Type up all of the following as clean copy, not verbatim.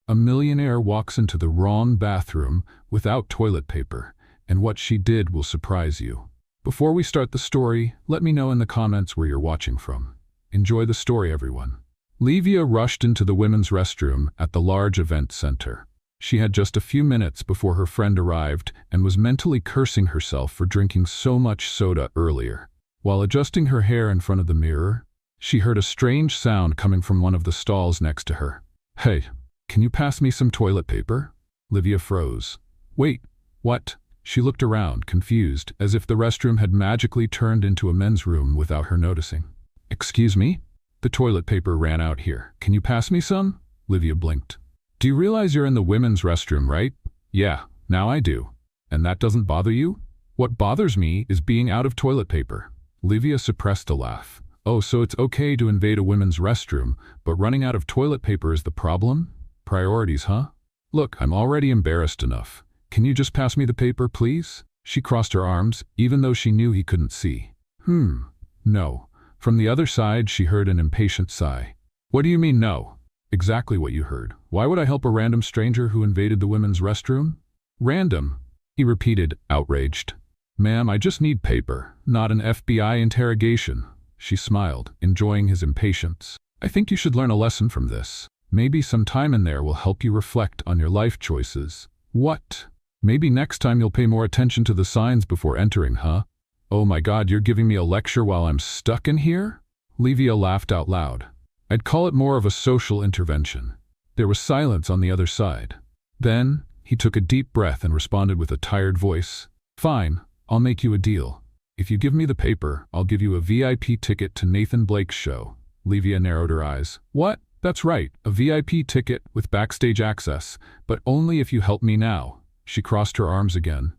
A millionaire walks into the wrong bathroom without toilet paper, and what she did will surprise you. Before we start the story, let me know in the comments where you're watching from. Enjoy the story, everyone. Livia rushed into the women's restroom at the large event center. She had just a few minutes before her friend arrived and was mentally cursing herself for drinking so much soda earlier. While adjusting her hair in front of the mirror, she heard a strange sound coming from one of the stalls next to her. "Hey, can you pass me some toilet paper?" Livia froze. "Wait, what?" She looked around, confused, as if the restroom had magically turned into a men's room without her noticing. "Excuse me? The toilet paper ran out here. Can you pass me some?" Livia blinked. "Do you realize you're in the women's restroom, right?" "Yeah, now I do. And that doesn't bother you?" "What bothers me is being out of toilet paper." Livia suppressed a laugh. "Oh, so it's okay to invade a women's restroom, but running out of toilet paper is the problem? Priorities, huh? Look, I'm already embarrassed enough. Can you just pass me the paper, please?" She crossed her arms, even though she knew he couldn't see. No. From the other side, she heard an impatient sigh. "What do you mean, no?" "Exactly what you heard. Why would I help a random stranger who invaded the women's restroom?" "Random?" he repeated, outraged. "Ma'am, I just need paper, not an FBI interrogation." She smiled, enjoying his impatience. "I think you should learn a lesson from this. Maybe some time in there will help you reflect on your life choices." "What? Maybe next time you'll pay more attention to the signs before entering, huh?" "Oh my God, you're giving me a lecture while I'm stuck in here?" Livia laughed out loud. "I'd call it more of a social intervention." There was silence on the other side. Then, he took a deep breath and responded with a tired voice. "Fine, I'll make you a deal. If you give me the paper, I'll give you a VIP ticket to Nathan Blake's show." Livia narrowed her eyes. "What? That's right, a VIP ticket with backstage access, but only if you help me now." She crossed her arms again.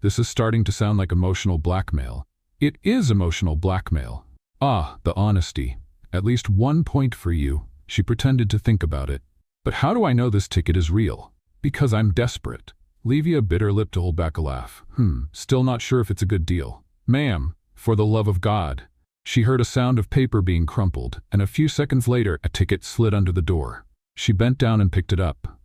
This is starting to sound like emotional blackmail." "It is emotional blackmail." "Ah, the honesty. At least 1 point for you." She pretended to think about it. "But how do I know this ticket is real?" "Because I'm desperate." Livia bit her lip to hold back a laugh. Still not sure if it's a good deal." "Ma'am, for the love of God." She heard a sound of paper being crumpled, and a few seconds later a ticket slid under the door. She bent down and picked it up.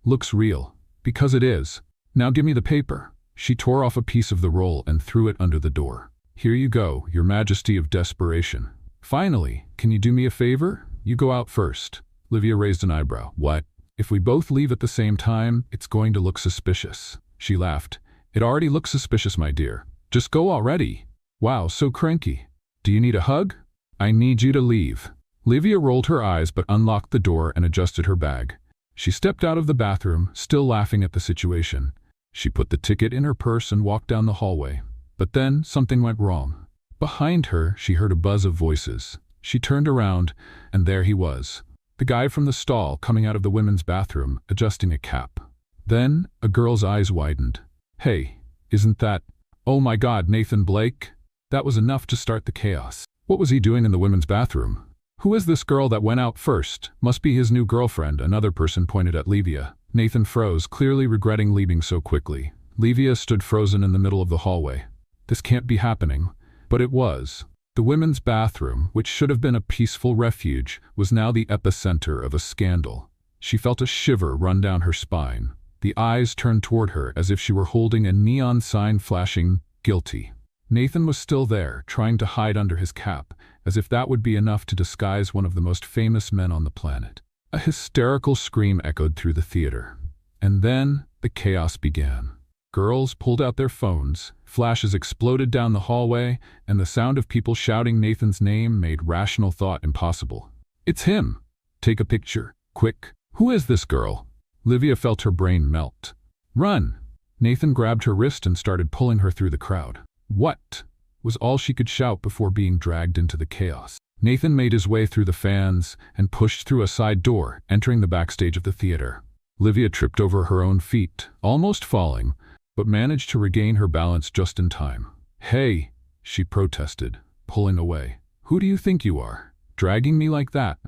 Looks real." "Because it is. Now give me the paper." She tore off a piece of the roll and threw it under the door. "Here you go, your majesty of desperation." "Finally, can you do me a favor? You go out first." Livia raised an eyebrow. "What?" "If we both leave at the same time, it's going to look suspicious." She laughed. "It already looks suspicious, my dear. Just go already." "Wow, so cranky. Do you need a hug?" "I need you to leave." Livia rolled her eyes but unlocked the door and adjusted her bag. She stepped out of the bathroom, still laughing at the situation. She put the ticket in her purse and walked down the hallway. But then something went wrong. Behind her, she heard a buzz of voices. She turned around, and there he was. The guy from the stall coming out of the women's bathroom, adjusting a cap. Then, a girl's eyes widened. "Hey, isn't that... Oh my God, Nathan Blake?" That was enough to start the chaos. What was he doing in the women's bathroom? "Who is this girl that went out first? Must be his new girlfriend," another person pointed at Livia. Nathan froze, clearly regretting leaving so quickly. Livia stood frozen in the middle of the hallway. This can't be happening. But it was. The women's bathroom, which should have been a peaceful refuge, was now the epicenter of a scandal. She felt a shiver run down her spine. The eyes turned toward her as if she were holding a neon sign flashing, "Guilty." Nathan was still there, trying to hide under his cap, as if that would be enough to disguise one of the most famous men on the planet. A hysterical scream echoed through the theater. And then, the chaos began. Girls pulled out their phones, flashes exploded down the hallway, and the sound of people shouting Nathan's name made rational thought impossible. "It's him! Take a picture, quick! Who is this girl?" Livia felt her brain melt. "Run!" Nathan grabbed her wrist and started pulling her through the crowd. "What?" was all she could shout before being dragged into the chaos. Nathan made his way through the fans and pushed through a side door, entering the backstage of the theater. Livia tripped over her own feet, almost falling, but managed to regain her balance just in time. "Hey," she protested, pulling away. "Who do you think you are, dragging me like that?"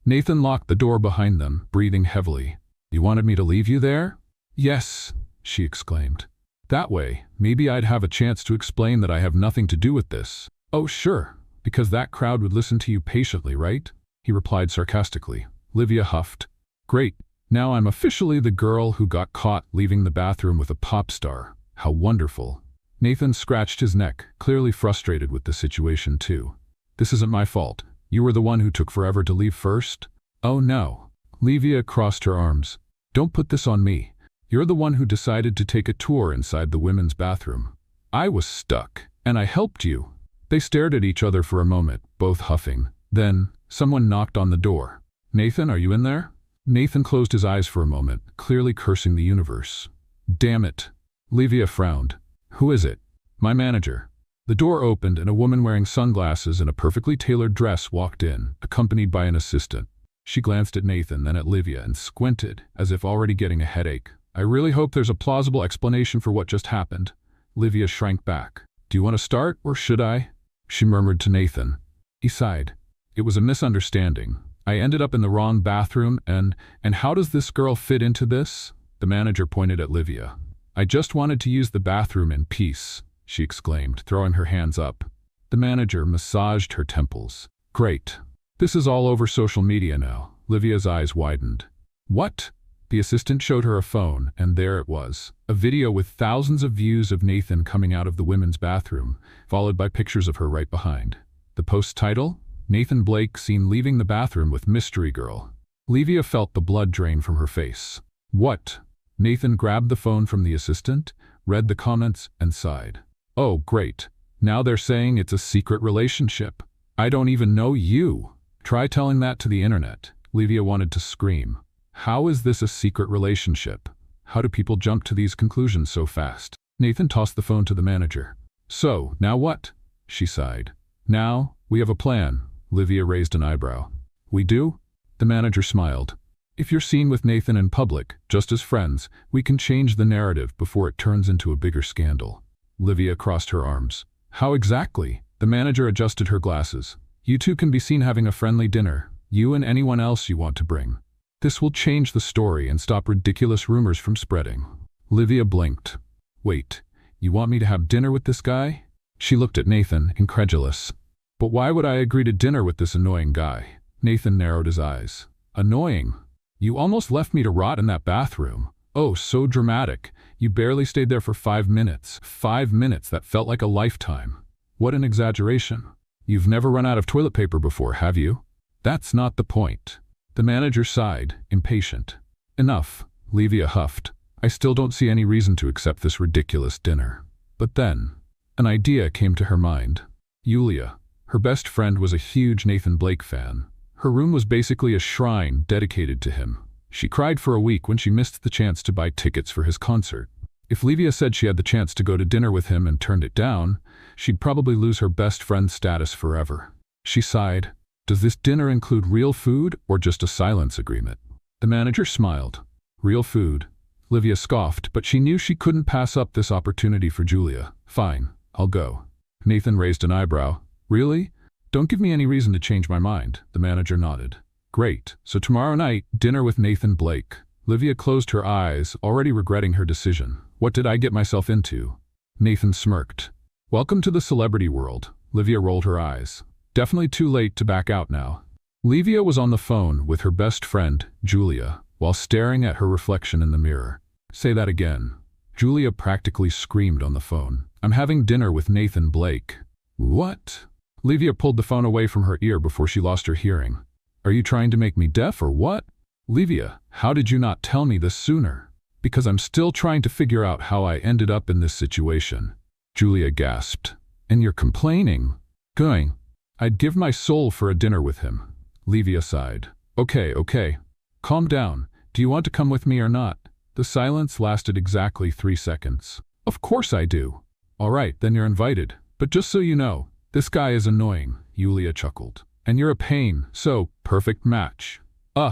Nathan locked the door behind them, breathing heavily. "You wanted me to leave you there?" "Yes," she exclaimed. "That way, maybe I'd have a chance to explain that I have nothing to do with this." "Oh, sure. Because that crowd would listen to you patiently, right?" he replied sarcastically. Livia huffed. Great. Now I'm officially the girl who got caught leaving the bathroom with a pop star. How wonderful. Nathan scratched his neck, clearly frustrated with the situation too. This isn't my fault. You were the one who took forever to leave first? Oh no. Livia crossed her arms. Don't put this on me. You're the one who decided to take a tour inside the women's bathroom. I was stuck, and I helped you. They stared at each other for a moment, both huffing. Then, someone knocked on the door. Nathan, are you in there? Nathan closed his eyes for a moment, clearly cursing the universe. Damn it. Livia frowned. Who is it? My manager. The door opened and a woman wearing sunglasses and a perfectly tailored dress walked in, accompanied by an assistant. She glanced at Nathan, then at Livia, and squinted, as if already getting a headache. I really hope there's a plausible explanation for what just happened. Livia shrank back. Do you want to start, or should I? She murmured to Nathan. He sighed. It was a misunderstanding. I ended up in the wrong bathroom, and how does this girl fit into this? The manager pointed at Livia. I just wanted to use the bathroom in peace, she exclaimed, throwing her hands up. The manager massaged her temples. Great. This is all over social media now. Livia's eyes widened. What? The assistant showed her a phone, and there it was. A video with thousands of views of Nathan coming out of the women's bathroom, followed by pictures of her right behind. The post title? Nathan Blake seen leaving the bathroom with mystery girl. Livia felt the blood drain from her face. What? Nathan grabbed the phone from the assistant, read the comments, and sighed. Oh, great. Now they're saying it's a secret relationship. I don't even know you. Try telling that to the internet. Livia wanted to scream. How is this a secret relationship? How do people jump to these conclusions so fast? Nathan tossed the phone to the manager. So, now what? She sighed. Now, we have a plan. Livia raised an eyebrow. We do? The manager smiled. If you're seen with Nathan in public, just as friends, we can change the narrative before it turns into a bigger scandal. Livia crossed her arms. How exactly? The manager adjusted her glasses. You two can be seen having a friendly dinner, you and anyone else you want to bring. This will change the story and stop ridiculous rumors from spreading. Livia blinked. Wait, you want me to have dinner with this guy? She looked at Nathan, incredulous. But why would I agree to dinner with this annoying guy? Nathan narrowed his eyes. Annoying? You almost left me to rot in that bathroom. Oh, so dramatic. You barely stayed there for 5 minutes. 5 minutes that felt like a lifetime. What an exaggeration. You've never run out of toilet paper before, have you? That's not the point. The manager sighed, impatient. Enough. Livia huffed. I still don't see any reason to accept this ridiculous dinner. But then, an idea came to her mind. Yulia, her best friend, was a huge Nathan Blake fan. Her room was basically a shrine dedicated to him. She cried for a week when she missed the chance to buy tickets for his concert. If Livia said she had the chance to go to dinner with him and turned it down, she'd probably lose her best friend status forever. She sighed. Does this dinner include real food or just a silence agreement? The manager smiled. Real food. Livia scoffed, but she knew she couldn't pass up this opportunity for Julia. Fine, I'll go. Nathan raised an eyebrow. Really? Don't give me any reason to change my mind. The manager nodded. Great. So tomorrow night, dinner with Nathan Blake. Livia closed her eyes, already regretting her decision. What did I get myself into? Nathan smirked. Welcome to the celebrity world. Livia rolled her eyes. Definitely too late to back out now. Livia was on the phone with her best friend, Julia, while staring at her reflection in the mirror. Say that again. Julia practically screamed on the phone. I'm having dinner with Nathan Blake. What? Livia pulled the phone away from her ear before she lost her hearing. Are you trying to make me deaf or what? Livia, how did you not tell me this sooner? Because I'm still trying to figure out how I ended up in this situation. Julia gasped. And you're complaining? Going. I'd give my soul for a dinner with him. Livia sighed. Okay. Calm down. Do you want to come with me or not? The silence lasted exactly 3 seconds. Of course I do. All right, then you're invited. But just so you know, this guy is annoying, Yulia chuckled. And you're a pain, so perfect match.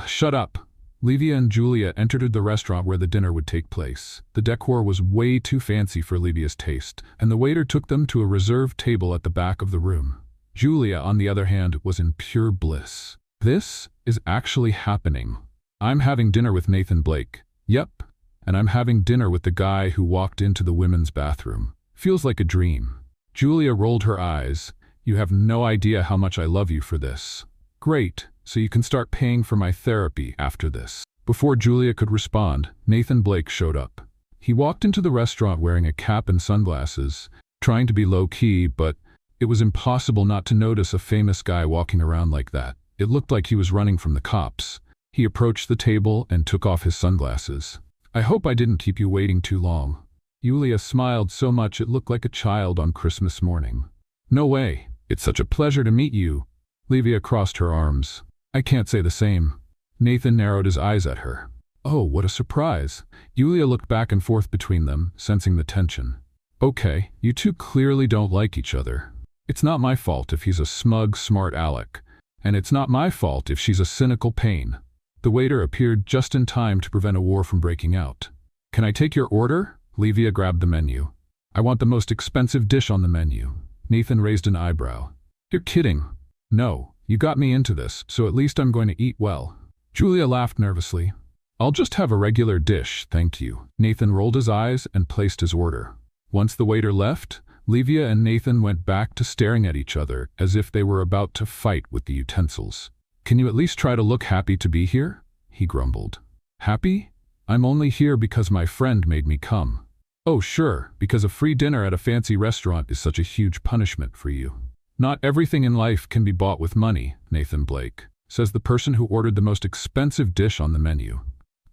Shut up. Livia and Julia entered the restaurant where the dinner would take place. The decor was way too fancy for Livia's taste, and the waiter took them to a reserved table at the back of the room. Julia, on the other hand, was in pure bliss. This is actually happening. I'm having dinner with Nathan Blake. Yep. And I'm having dinner with the guy who walked into the women's bathroom. Feels like a dream. Julia rolled her eyes. You have no idea how much I love you for this. Great, so you can start paying for my therapy after this. Before Julia could respond, Nathan Blake showed up. He walked into the restaurant wearing a cap and sunglasses, trying to be low-key, but it was impossible not to notice a famous guy walking around like that. It looked like he was running from the cops. He approached the table and took off his sunglasses. "I hope I didn't keep you waiting too long." Julia smiled so much it looked like a child on Christmas morning. "No way. It's such a pleasure to meet you." Livia crossed her arms. "I can't say the same." Nathan narrowed his eyes at her. "Oh, what a surprise." Julia looked back and forth between them, sensing the tension. "Okay, you two clearly don't like each other. It's not my fault if he's a smug, smart aleck, and it's not my fault if she's a cynical pain." The waiter appeared just in time to prevent a war from breaking out. "Can I take your order?" Livia grabbed the menu. "I want the most expensive dish on the menu." Nathan raised an eyebrow. "You're kidding." "No, you got me into this, so at least I'm going to eat well." Julia laughed nervously. "I'll just have a regular dish, thank you." Nathan rolled his eyes and placed his order. Once the waiter left, Livia and Nathan went back to staring at each other as if they were about to fight with the utensils. "Can you at least try to look happy to be here?" he grumbled. "Happy? I'm only here because my friend made me come." "Oh sure, because a free dinner at a fancy restaurant is such a huge punishment for you." "Not everything in life can be bought with money, Nathan Blake," says the person who ordered the most expensive dish on the menu.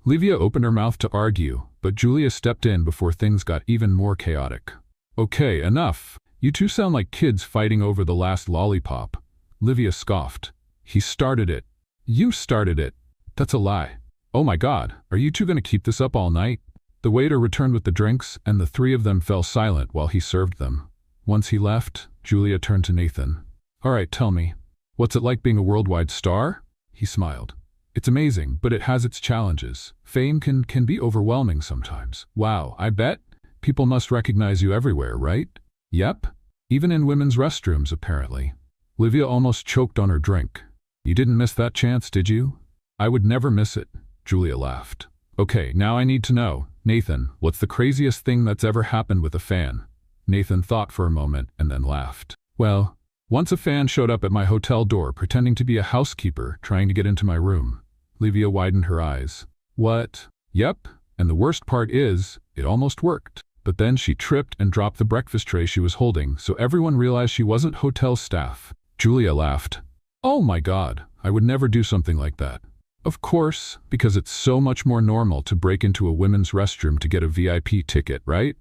Livia opened her mouth to argue, but Julia stepped in before things got even more chaotic. "Okay, enough. You two sound like kids fighting over the last lollipop." Livia scoffed. "He started it." "You started it." "That's a lie." "Oh my God, are you two going to keep this up all night?" The waiter returned with the drinks, and the three of them fell silent while he served them. Once he left, Julia turned to Nathan. "All right, tell me, what's it like being a worldwide star?" He smiled. "It's amazing, but it has its challenges. Fame can be overwhelming sometimes." "Wow, I bet. People must recognize you everywhere, right?" "Yep. Even in women's restrooms, apparently." Livia almost choked on her drink. "You didn't miss that chance, did you?" "I would never miss it," Julia laughed. "Okay, now I need to know. Nathan, what's the craziest thing that's ever happened with a fan?" Nathan thought for a moment and then laughed. "Well, once a fan showed up at my hotel door pretending to be a housekeeper trying to get into my room." Livia widened her eyes. "What?" "Yep, and the worst part is, it almost worked. But then she tripped and dropped the breakfast tray she was holding, so everyone realized she wasn't hotel staff." Julia laughed. "Oh my God, I would never do something like that." "Of course, because it's so much more normal to break into a women's restroom to get a VIP ticket, right?"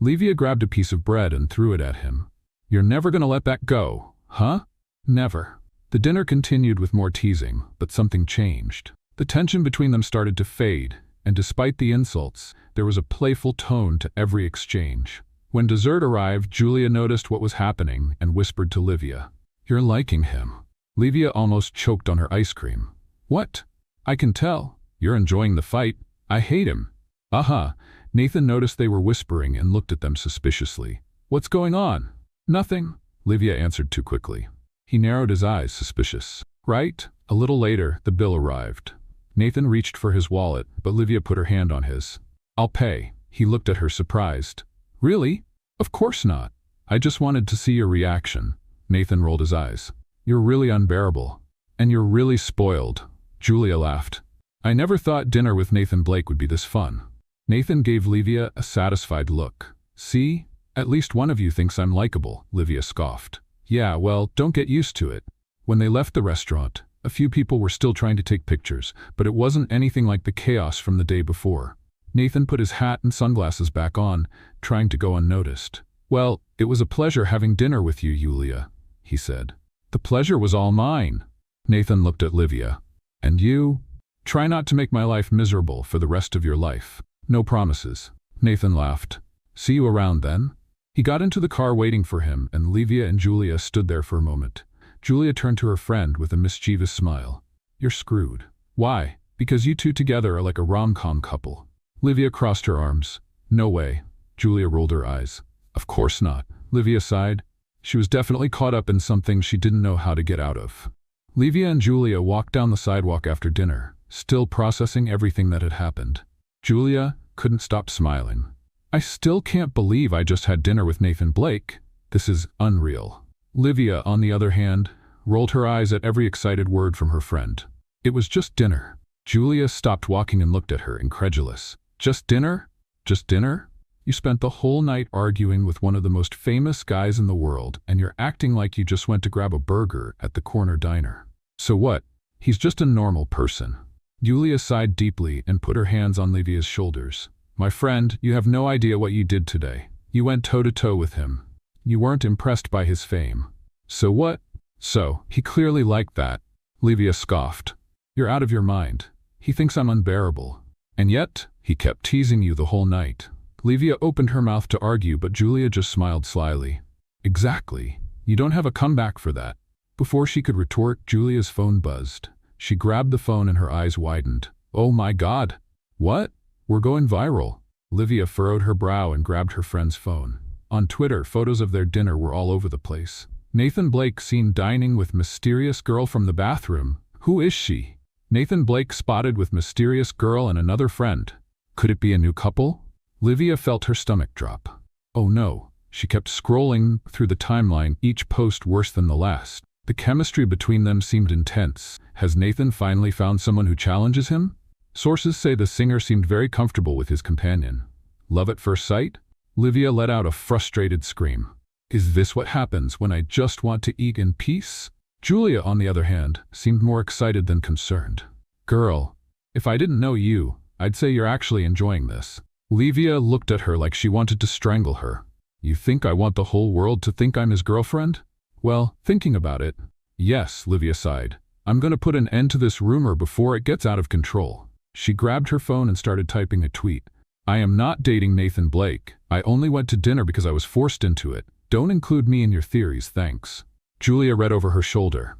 Livia grabbed a piece of bread and threw it at him. "You're never gonna let that go, huh?" "Never." The dinner continued with more teasing, but something changed. The tension between them started to fade, and despite the insults, there was a playful tone to every exchange. When dessert arrived, Julia noticed what was happening and whispered to Livia, "You're liking him." Livia almost choked on her ice cream. "What? I can tell. You're enjoying the fight. I hate him." "Uh-huh." Nathan noticed they were whispering and looked at them suspiciously. "What's going on?" "Nothing," Livia answered too quickly. He narrowed his eyes, suspicious. "Right?" A little later, the bill arrived. Nathan reached for his wallet, but Livia put her hand on his. "I'll pay." He looked at her surprised. "Really? Of course not. I just wanted to see your reaction." Nathan rolled his eyes. "You're really unbearable. And you're really spoiled." Julia laughed. "I never thought dinner with Nathan Blake would be this fun." Nathan gave Livia a satisfied look. "See? At least one of you thinks I'm likable," Livia scoffed. "Yeah, well, don't get used to it." When they left the restaurant, a few people were still trying to take pictures, but it wasn't anything like the chaos from the day before. Nathan put his hat and sunglasses back on, trying to go unnoticed. "Well, it was a pleasure having dinner with you, Julia," he said. "The pleasure was all mine." Nathan looked at Livia. "And you? Try not to make my life miserable for the rest of your life. No promises." Nathan laughed. "See you around then." He got into the car waiting for him, and Livia and Julia stood there for a moment. Julia turned to her friend with a mischievous smile. "You're screwed." "Why?" "Because you two together are like a rom-com couple." Livia crossed her arms. "No way." Julia rolled her eyes. "Of course not." Livia sighed. She was definitely caught up in something she didn't know how to get out of. Livia and Julia walked down the sidewalk after dinner, still processing everything that had happened. Julia couldn't stop smiling. "I still can't believe I just had dinner with Nathan Blake. This is unreal." Livia, on the other hand, rolled her eyes at every excited word from her friend. "It was just dinner. Julia stopped walking and looked at her, incredulous. Just dinner? Just dinner? You spent the whole night arguing with one of the most famous guys in the world, and you're acting like you just went to grab a burger at the corner diner. So what? He's just a normal person. Julia sighed deeply and put her hands on Livia's shoulders. My friend, you have no idea what you did today. You went toe-to-toe with him. You weren't impressed by his fame. So what? So, he clearly liked that. Livia scoffed. You're out of your mind. He thinks I'm unbearable. And yet, he kept teasing you the whole night. Livia opened her mouth to argue, but Julia just smiled slyly. Exactly. You don't have a comeback for that. Before she could retort, Julia's phone buzzed. She grabbed the phone and her eyes widened. Oh my God! What? We're going viral. Livia furrowed her brow and grabbed her friend's phone. On Twitter, photos of their dinner were all over the place. Nathan Blake seen dining with mysterious girl from the bathroom. Who is she? Nathan Blake spotted with mysterious girl and another friend. Could it be a new couple? Livia felt her stomach drop. Oh no. She kept scrolling through the timeline, each post worse than the last. The chemistry between them seemed intense. Has Nathan finally found someone who challenges him? Sources say the singer seemed very comfortable with his companion. Love at first sight? Livia let out a frustrated scream. Is this what happens when I just want to eat in peace? Julia, on the other hand, seemed more excited than concerned. Girl, if I didn't know you, I'd say you're actually enjoying this. Livia looked at her like she wanted to strangle her. You think I want the whole world to think I'm his girlfriend? Well, thinking about it, yes, Livia sighed. I'm going to put an end to this rumor before it gets out of control. She grabbed her phone and started typing a tweet. I am not dating Nathan Blake. I only went to dinner because I was forced into it. Don't include me in your theories, thanks. Julia read over her shoulder.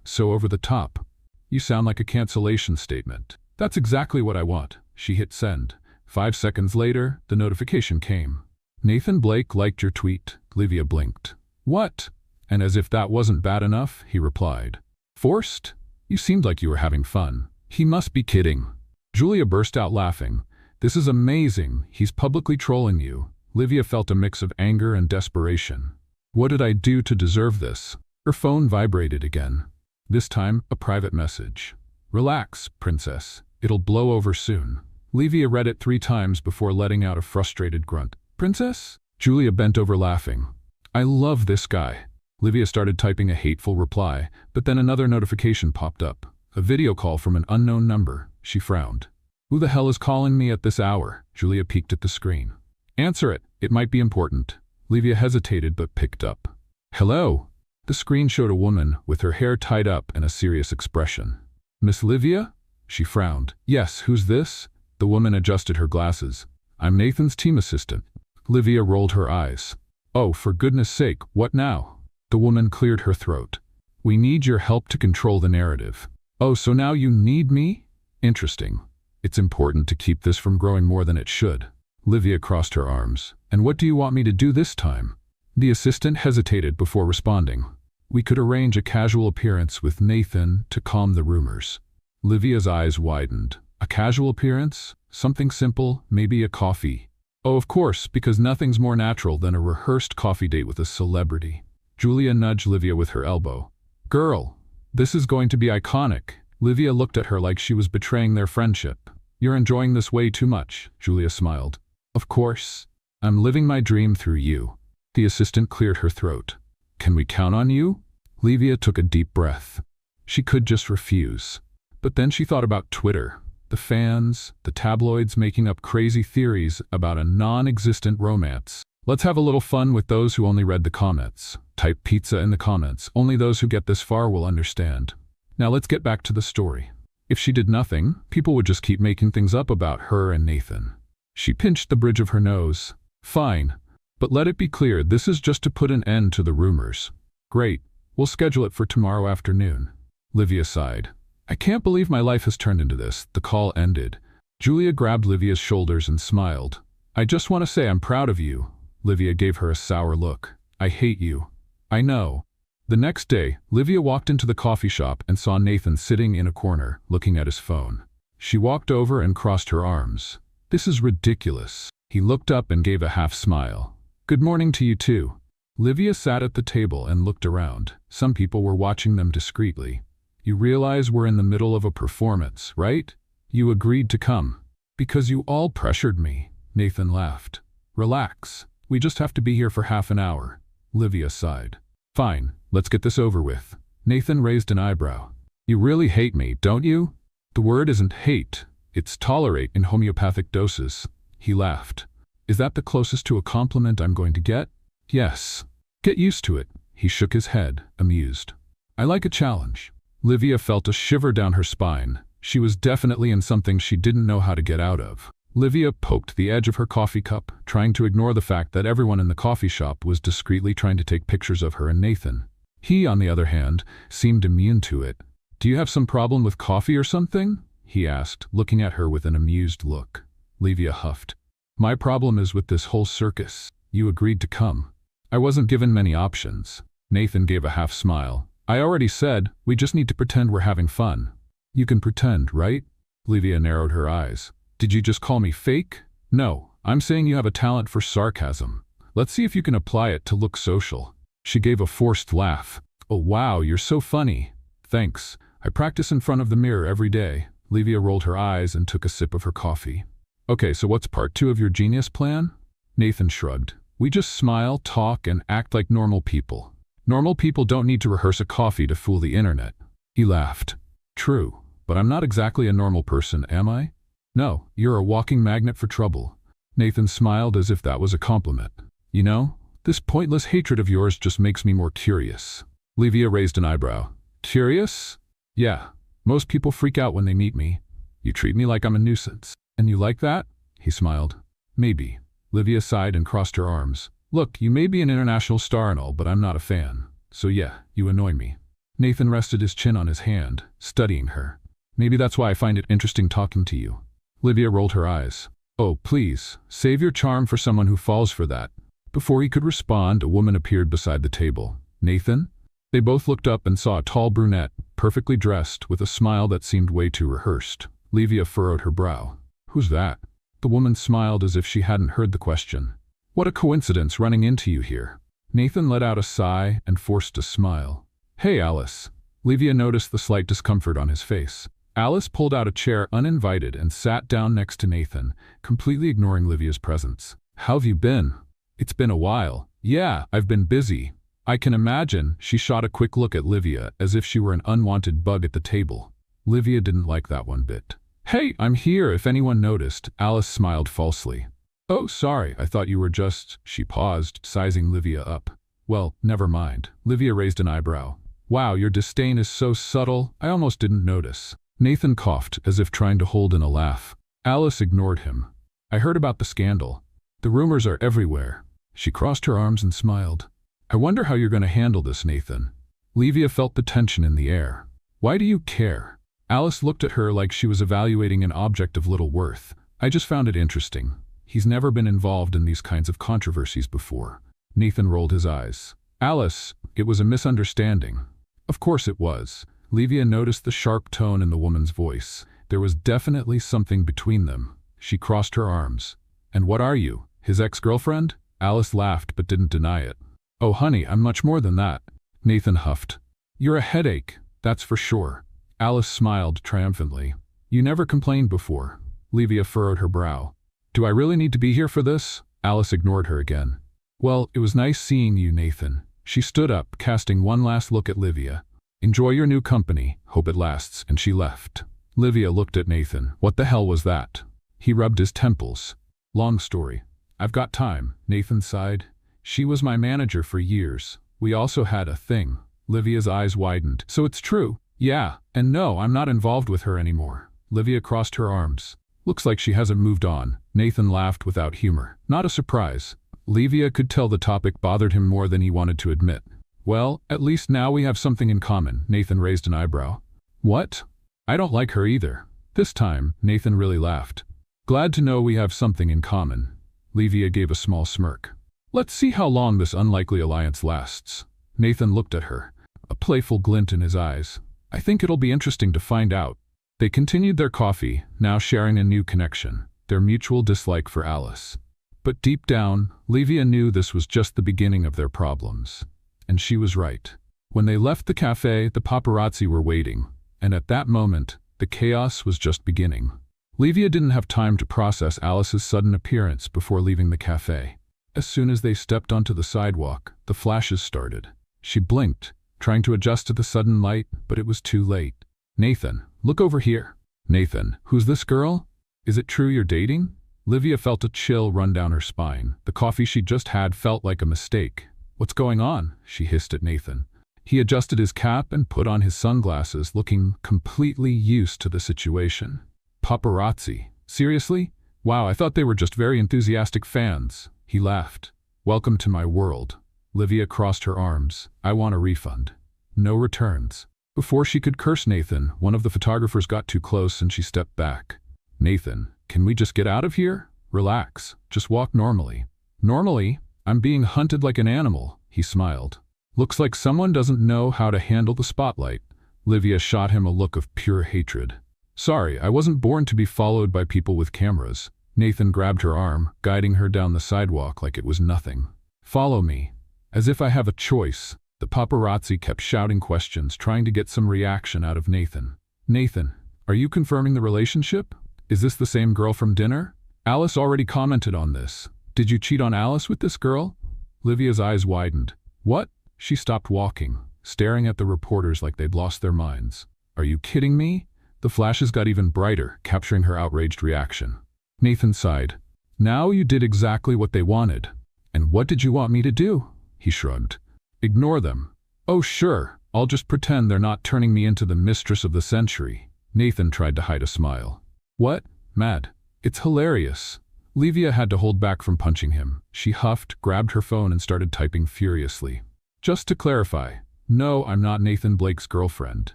So over the top. You sound like a cancellation statement. That's exactly what I want. She hit send. 5 seconds later, the notification came. Nathan Blake liked your tweet. Livia blinked. What? And as if that wasn't bad enough, he replied. Forced? You seemed like you were having fun. He must be kidding. Julia burst out laughing. This is amazing. He's publicly trolling you. Livia felt a mix of anger and desperation. What did I do to deserve this? Her phone vibrated again. This time, a private message. Relax, princess. It'll blow over soon. Livia read it 3 times before letting out a frustrated grunt. Princess? Julia bent over laughing. I love this guy. Livia started typing a hateful reply, but then another notification popped up. A video call from an unknown number. She frowned. Who the hell is calling me at this hour? Julia peeked at the screen. Answer it. It might be important. Livia hesitated but picked up. Hello? The screen showed a woman with her hair tied up and a serious expression. Miss Livia? She frowned. Yes, who's this? The woman adjusted her glasses. I'm Nathan's team assistant. Livia rolled her eyes. Oh, for goodness sake, what now? The woman cleared her throat. We need your help to control the narrative. Oh, so now you need me? Interesting. It's important to keep this from growing more than it should. Livia crossed her arms. And what do you want me to do this time? The assistant hesitated before responding. We could arrange a casual appearance with Nathan to calm the rumors. Livia's eyes widened. A casual appearance? Something simple, maybe a coffee. Oh, of course, because nothing's more natural than a rehearsed coffee date with a celebrity. Julia nudged Livia with her elbow. Girl, this is going to be iconic. Livia looked at her like she was betraying their friendship. You're enjoying this way too much, Julia smiled. Of course. I'm living my dream through you. The assistant cleared her throat. Can we count on you? Livia took a deep breath. She could just refuse. But then she thought about Twitter. The fans, the tabloids making up crazy theories about a non-existent romance. Let's have a little fun with those who only read the comments. Type pizza in the comments. Only those who get this far will understand. Now let's get back to the story. If she did nothing, people would just keep making things up about her and Nathan. She pinched the bridge of her nose. Fine. But let it be clear, this is just to put an end to the rumors. Great. We'll schedule it for tomorrow afternoon. Livia sighed. I can't believe my life has turned into this. The call ended. Julia grabbed Livia's shoulders and smiled. I just want to say I'm proud of you. Livia gave her a sour look. I hate you. I know. The next day, Livia walked into the coffee shop and saw Nathan sitting in a corner, looking at his phone. She walked over and crossed her arms. This is ridiculous. He looked up and gave a half smile. Good morning to you too. Livia sat at the table and looked around. Some people were watching them discreetly. You realize we're in the middle of a performance, right? You agreed to come. Because you all pressured me, Nathan laughed. Relax. We just have to be here for half an hour. Livia sighed. Fine, let's get this over with. Nathan raised an eyebrow. You really hate me, don't you? The word isn't hate, it's tolerate in homeopathic doses. He laughed. Is that the closest to a compliment I'm going to get? Yes. Get used to it. He shook his head, amused. I like a challenge. Livia felt a shiver down her spine. She was definitely in something she didn't know how to get out of. Livia poked the edge of her coffee cup, trying to ignore the fact that everyone in the coffee shop was discreetly trying to take pictures of her and Nathan. He, on the other hand, seemed immune to it. Do you have some problem with coffee or something? He asked, looking at her with an amused look. Livia huffed. My problem is with this whole circus. You agreed to come. I wasn't given many options. Nathan gave a half smile. I already said, we just need to pretend we're having fun. You can pretend, right? Livia narrowed her eyes. Did you just call me fake? No, I'm saying you have a talent for sarcasm. Let's see if you can apply it to look social. She gave a forced laugh. Oh wow, you're so funny. Thanks. I practice in front of the mirror every day. Livia rolled her eyes and took a sip of her coffee. Okay, so what's part 2 of your genius plan? Nathan shrugged. We just smile, talk, and act like normal people. Normal people don't need to rehearse a coffee to fool the internet. He laughed. True, but I'm not exactly a normal person, am I? No, you're a walking magnet for trouble. Nathan smiled as if that was a compliment. You know, this pointless hatred of yours just makes me more curious. Livia raised an eyebrow. Curious? Yeah, most people freak out when they meet me. You treat me like I'm a nuisance. And you like that? He smiled. Maybe. Livia sighed and crossed her arms. Look, you may be an international star and all, but I'm not a fan. So yeah, you annoy me. Nathan rested his chin on his hand, studying her. Maybe that's why I find it interesting talking to you. Livia rolled her eyes. Oh, please, save your charm for someone who falls for that. Before he could respond, a woman appeared beside the table. Nathan? They both looked up and saw a tall brunette, perfectly dressed, with a smile that seemed way too rehearsed. Livia furrowed her brow. Who's that? The woman smiled as if she hadn't heard the question. What a coincidence running into you here. Nathan let out a sigh and forced a smile. Hey, Alice. Livia noticed the slight discomfort on his face. Alice pulled out a chair uninvited and sat down next to Nathan, completely ignoring Livia's presence. How've you been? It's been a while. Yeah, I've been busy. I can imagine. She shot a quick look at Livia as if she were an unwanted bug at the table. Livia didn't like that one bit. Hey, I'm here if anyone noticed. Alice smiled falsely. Oh, sorry, I thought you were just… She paused, sizing Livia up. Well, never mind. Livia raised an eyebrow. Wow, your disdain is so subtle, I almost didn't notice. Nathan coughed, as if trying to hold in a laugh. Alice ignored him. I heard about the scandal. The rumors are everywhere. She crossed her arms and smiled. I wonder how you're going to handle this, Nathan. Livia felt the tension in the air. Why do you care? Alice looked at her like she was evaluating an object of little worth. I just found it interesting. He's never been involved in these kinds of controversies before. Nathan rolled his eyes. Alice, it was a misunderstanding. Of course it was. Livia noticed the sharp tone in the woman's voice. There was definitely something between them. She crossed her arms. And what are you? His ex-girlfriend? Alice laughed but didn't deny it. Oh honey, I'm much more than that. Nathan huffed. You're a headache, that's for sure. Alice smiled triumphantly. You never complained before. Livia furrowed her brow. Do I really need to be here for this? Alice ignored her again. Well, it was nice seeing you, Nathan. She stood up, casting one last look at Livia. Enjoy your new company, hope it lasts, and she left. Livia looked at Nathan. What the hell was that? He rubbed his temples. Long story. I've got time, Nathan sighed. She was my manager for years. We also had a thing. Livia's eyes widened. So it's true? Yeah, and no, I'm not involved with her anymore. Livia crossed her arms. Looks like she hasn't moved on. Nathan laughed without humor. Not a surprise. Livia could tell the topic bothered him more than he wanted to admit. Well, at least now we have something in common. Nathan raised an eyebrow. What? I don't like her either. This time, Nathan really laughed. Glad to know we have something in common. Livia gave a small smirk. Let's see how long this unlikely alliance lasts. Nathan looked at her, a playful glint in his eyes. I think it'll be interesting to find out. They continued their coffee, now sharing a new connection, their mutual dislike for Alice. But deep down, Livia knew this was just the beginning of their problems. And she was right. When they left the cafe, the paparazzi were waiting. And at that moment, the chaos was just beginning. Livia didn't have time to process Alice's sudden appearance before leaving the cafe. As soon as they stepped onto the sidewalk, the flashes started. She blinked, trying to adjust to the sudden light, but it was too late. "Nathan, look over here." "Nathan, who's this girl? Is it true you're dating?" Livia felt a chill run down her spine. The coffee she'd just had felt like a mistake. "What's going on?" she hissed at Nathan. He adjusted his cap and put on his sunglasses, looking completely used to the situation. "Paparazzi? Seriously? Wow, I thought they were just very enthusiastic fans." He laughed. "Welcome to my world." Livia crossed her arms. "I want a refund. No returns." Before she could curse Nathan, one of the photographers got too close and she stepped back. "Nathan, can we just get out of here? Relax. Just walk normally." "Normally? I'm being hunted like an animal," he smiled. "Looks like someone doesn't know how to handle the spotlight." Livia shot him a look of pure hatred. "Sorry, I wasn't born to be followed by people with cameras." Nathan grabbed her arm, guiding her down the sidewalk like it was nothing. "Follow me." As if I have a choice. The paparazzi kept shouting questions, trying to get some reaction out of Nathan. "Nathan, are you confirming the relationship? Is this the same girl from dinner? Alice already commented on this. Did you cheat on Alice with this girl?" Livia's eyes widened. "What?" She stopped walking, staring at the reporters like they'd lost their minds. "Are you kidding me?" The flashes got even brighter, capturing her outraged reaction. Nathan sighed. "Now you did exactly what they wanted." "And what did you want me to do?" He shrugged. "Ignore them." "Oh sure, I'll just pretend they're not turning me into the mistress of the century." Nathan tried to hide a smile. "What? Mad? It's hilarious." Livia had to hold back from punching him. She huffed, grabbed her phone and started typing furiously. "Just to clarify, no, I'm not Nathan Blake's girlfriend.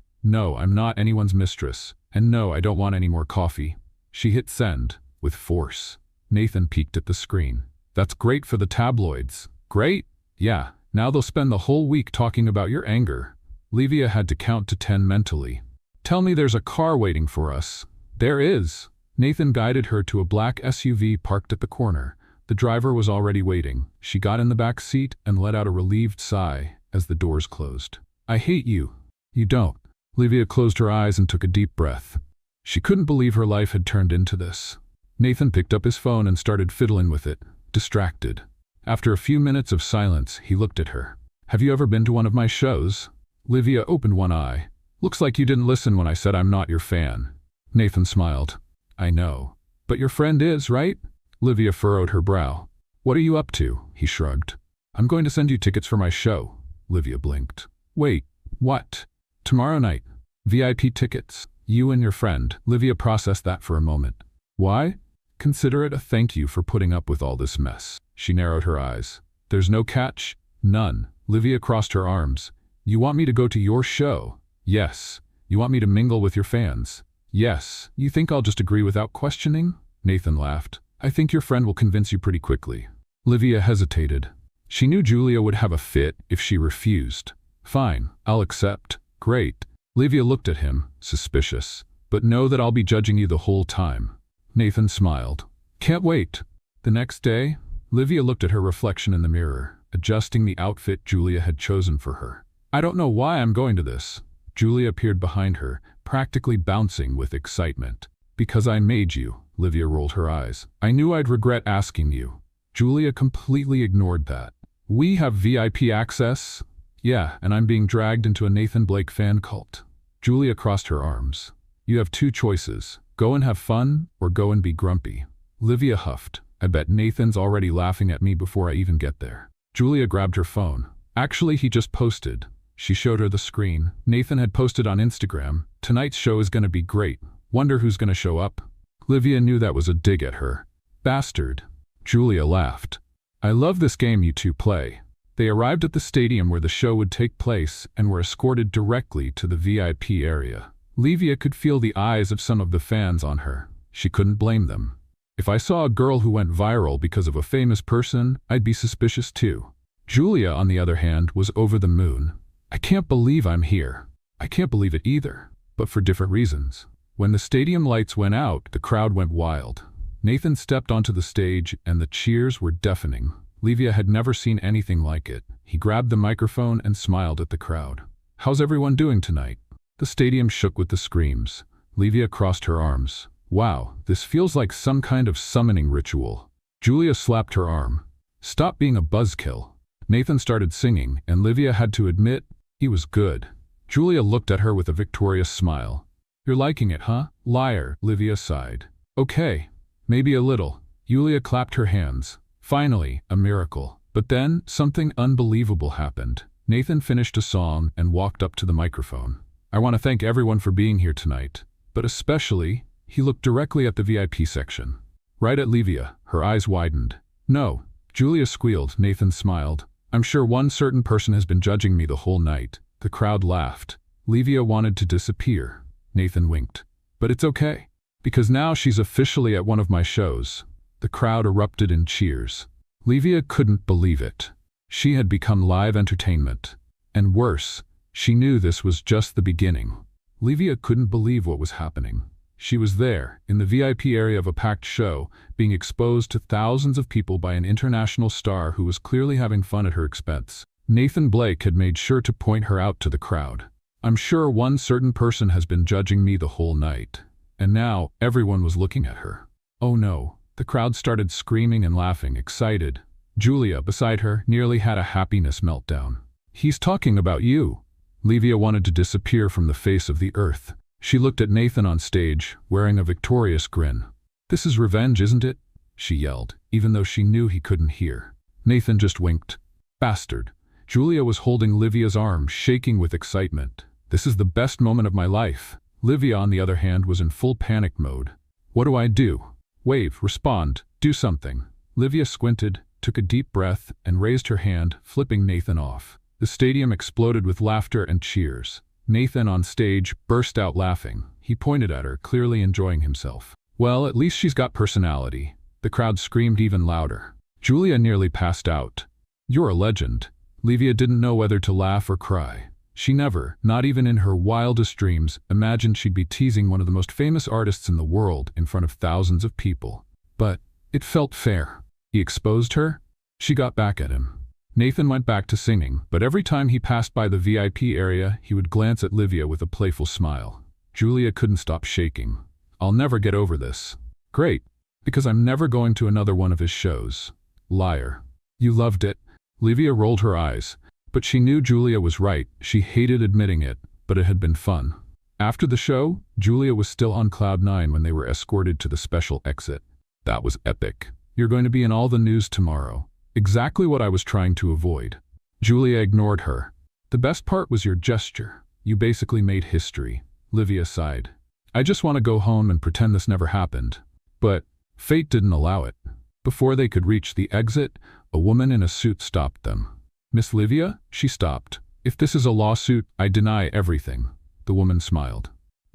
No, I'm not anyone's mistress. And no, I don't want any more coffee." She hit send, with force. Nathan peeked at the screen. "That's great for the tabloids." "Great? Yeah, now they'll spend the whole week talking about your anger." Livia had to count to 10 mentally. "Tell me there's a car waiting for us." "There is." Nathan guided her to a black SUV parked at the corner. The driver was already waiting. She got in the back seat and let out a relieved sigh as the doors closed. "I hate you." "You don't." Livia closed her eyes and took a deep breath. She couldn't believe her life had turned into this. Nathan picked up his phone and started fiddling with it, distracted. After a few minutes of silence, he looked at her. "Have you ever been to one of my shows?" Livia opened one eye. "Looks like you didn't listen when I said I'm not your fan." Nathan smiled. "I know. But your friend is, right?" Livia furrowed her brow. "What are you up to?" He shrugged. "I'm going to send you tickets for my show." Livia blinked. "Wait, what?" "Tomorrow night. VIP tickets. You and your friend." Livia processed that for a moment. "Why?" "Consider it a thank you for putting up with all this mess." She narrowed her eyes. "There's no catch?" "None." Livia crossed her arms. "You want me to go to your show?" "Yes." "You want me to mingle with your fans?" "Yes." "You think I'll just agree without questioning?" Nathan laughed. "I think your friend will convince you pretty quickly." Livia hesitated. She knew Julia would have a fit if she refused. "Fine, I'll accept." "Great." Livia looked at him, suspicious. "But know that I'll be judging you the whole time." Nathan smiled. "Can't wait." The next day, Livia looked at her reflection in the mirror, adjusting the outfit Julia had chosen for her. "I don't know why I'm going to this." Julia appeared behind her, practically bouncing with excitement. "Because I made you." Livia rolled her eyes. "I knew I'd regret asking you." Julia completely ignored that. "We have VIP access?" "Yeah, and I'm being dragged into a Nathan Blake fan cult." Julia crossed her arms. "You have two choices. Go and have fun, or go and be grumpy." Livia huffed. "I bet Nathan's already laughing at me before I even get there." Julia grabbed her phone. "Actually, he just posted." She showed her the screen. Nathan had posted on Instagram, "Tonight's show is gonna be great. Wonder who's gonna show up." Livia knew that was a dig at her. "Bastard." Julia laughed. "I love this game you two play." They arrived at the stadium where the show would take place and were escorted directly to the VIP area. Livia could feel the eyes of some of the fans on her. She couldn't blame them. "If I saw a girl who went viral because of a famous person, I'd be suspicious too." Julia, on the other hand, was over the moon. "I can't believe I'm here." "I can't believe it either, but for different reasons." When the stadium lights went out, the crowd went wild. Nathan stepped onto the stage and the cheers were deafening. Livia had never seen anything like it. He grabbed the microphone and smiled at the crowd. "How's everyone doing tonight?" The stadium shook with the screams. Livia crossed her arms. Wow, this feels like some kind of summoning ritual. Julia slapped her arm. Stop being a buzzkill. Nathan started singing, and Livia had to admit, he was good. Julia looked at her with a victorious smile. You're liking it, huh? Liar, Livia sighed. Okay, maybe a little. Julia clapped her hands. Finally, a miracle. But then, something unbelievable happened. Nathan finished a song and walked up to the microphone. I want to thank everyone for being here tonight, but especially, he looked directly at the VIP section. Right at Livia, her eyes widened. No, Julia squealed. Nathan smiled. I'm sure one certain person has been judging me the whole night. The crowd laughed. Livia wanted to disappear. Nathan winked. But it's okay, because now she's officially at one of my shows. The crowd erupted in cheers. Livia couldn't believe it. She had become live entertainment. And worse, she knew this was just the beginning. Livia couldn't believe what was happening. She was there, in the VIP area of a packed show, being exposed to thousands of people by an international star who was clearly having fun at her expense. Nathan Blake had made sure to point her out to the crowd. I'm sure one certain person has been judging me the whole night. And now, everyone was looking at her. Oh no. The crowd started screaming and laughing, excited. Julia, beside her, nearly had a happiness meltdown. He's talking about you. Livia wanted to disappear from the face of the earth. She looked at Nathan on stage, wearing a victorious grin. This is revenge, isn't it? She yelled, even though she knew he couldn't hear. Nathan just winked. Bastard. Julia was holding Livia's arm, shaking with excitement. This is the best moment of my life. Livia, on the other hand, was in full panic mode. What do I do? Wave, respond, do something. Livia squinted, took a deep breath, and raised her hand, flipping Nathan off. The stadium exploded with laughter and cheers. Nathan, on stage, burst out laughing. He pointed at her, clearly enjoying himself. Well, at least she's got personality. The crowd screamed even louder. Julia nearly passed out. You're a legend. Livia didn't know whether to laugh or cry. She never, not even in her wildest dreams, imagined she'd be teasing one of the most famous artists in the world in front of thousands of people. But it felt fair. He exposed her. She got back at him. Nathan went back to singing, but every time he passed by the VIP area, he would glance at Livia with a playful smile. Julia couldn't stop shaking. I'll never get over this. Great, because I'm never going to another one of his shows. Liar. You loved it. Livia rolled her eyes. But she knew Julia was right. She hated admitting it, but it had been fun. After the show, Julia was still on cloud 9 when they were escorted to the special exit. That was epic. You're going to be in all the news tomorrow. Exactly what I was trying to avoid. Julia ignored her. The best part was your gesture. You basically made history. Livia sighed. I just want to go home and pretend this never happened. But fate didn't allow it. Before they could reach the exit, a woman in a suit stopped them. Miss Livia? She stopped. If this is a lawsuit, I deny everything. The woman smiled.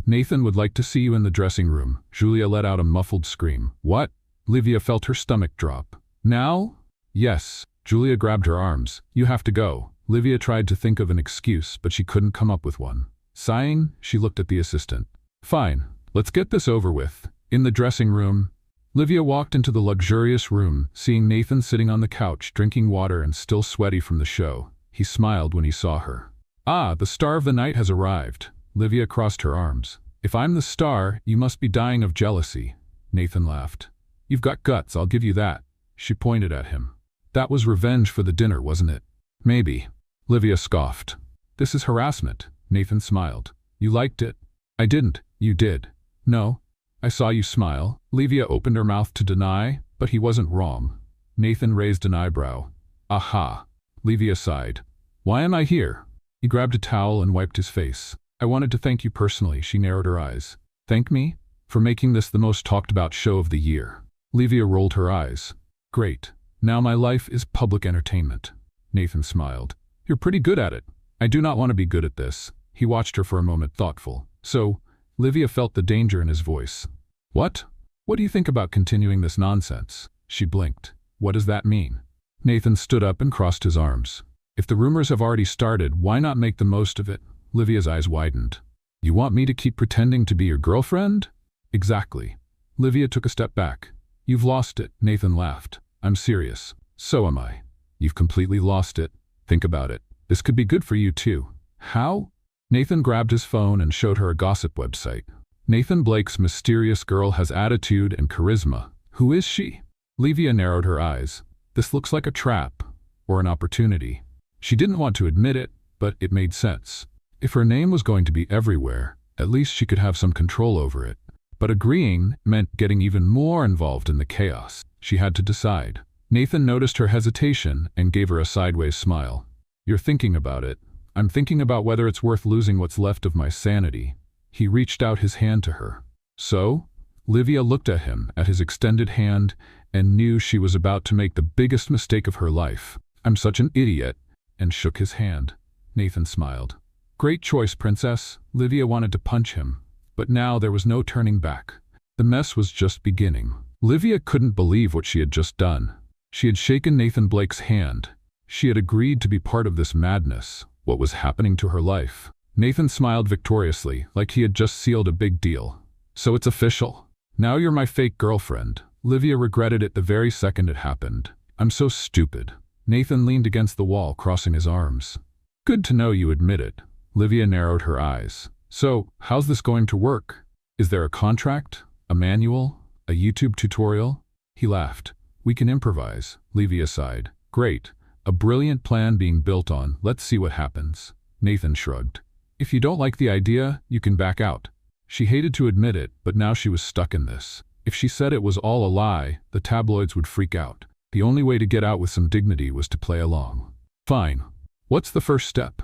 Nathan would like to see you in the dressing room. Julia let out a muffled scream. What? Livia felt her stomach drop. Now? Yes. Julia grabbed her arms. You have to go. Livia tried to think of an excuse, but she couldn't come up with one. Sighing, she looked at the assistant. Fine. Let's get this over with. In the dressing room, Livia walked into the luxurious room, seeing Nathan sitting on the couch, drinking water and still sweaty from the show. He smiled when he saw her. Ah, the star of the night has arrived. Livia crossed her arms. If I'm the star, you must be dying of jealousy. Nathan laughed. You've got guts, I'll give you that. She pointed at him. That was revenge for the dinner, wasn't it? Maybe. Livia scoffed. This is harassment. Nathan smiled. You liked it? I didn't. You did. No. I saw you smile. Livia opened her mouth to deny, but he wasn't wrong. Nathan raised an eyebrow. Aha. Livia sighed. Why am I here? He grabbed a towel and wiped his face. I wanted to thank you personally. She narrowed her eyes. Thank me? For making this the most talked about show of the year. Livia rolled her eyes. Great. Now my life is public entertainment. Nathan smiled. You're pretty good at it. I do not want to be good at this. He watched her for a moment, thoughtful. So, Livia felt the danger in his voice. What? What do you think about continuing this nonsense? She blinked. What does that mean? Nathan stood up and crossed his arms. If the rumors have already started, why not make the most of it? Livia's eyes widened. You want me to keep pretending to be your girlfriend? Exactly. Livia took a step back. You've lost it, Nathan laughed. I'm serious. So am I. You've completely lost it. Think about it. This could be good for you too. How? Nathan grabbed his phone and showed her a gossip website. Nathan Blake's mysterious girl has attitude and charisma. Who is she? Livia narrowed her eyes. This looks like a trap, or an opportunity. She didn't want to admit it, but it made sense. If her name was going to be everywhere, at least she could have some control over it. But agreeing meant getting even more involved in the chaos. She had to decide. Nathan noticed her hesitation and gave her a sideways smile. You're thinking about it. I'm thinking about whether it's worth losing what's left of my sanity. He reached out his hand to her. So? Livia looked at him, at his extended hand, and knew she was about to make the biggest mistake of her life. I'm such an idiot, and shook his hand. Nathan smiled. Great choice, princess. Livia wanted to punch him, but now there was no turning back. The mess was just beginning. Livia couldn't believe what she had just done. She had shaken Nathan Blake's hand. She had agreed to be part of this madness, what was happening to her life. Nathan smiled victoriously, like he had just sealed a big deal. So it's official. Now you're my fake girlfriend. Livia regretted it the very second it happened. I'm so stupid. Nathan leaned against the wall, crossing his arms. Good to know you admit it. Livia narrowed her eyes. So, how's this going to work? Is there a contract? A manual? A YouTube tutorial? He laughed. We can improvise. Livia sighed. Great. A brilliant plan being built on. Let's see what happens. Nathan shrugged. If you don't like the idea, you can back out. She hated to admit it, but now she was stuck in this. If she said it was all a lie, the tabloids would freak out. The only way to get out with some dignity was to play along. Fine. What's the first step?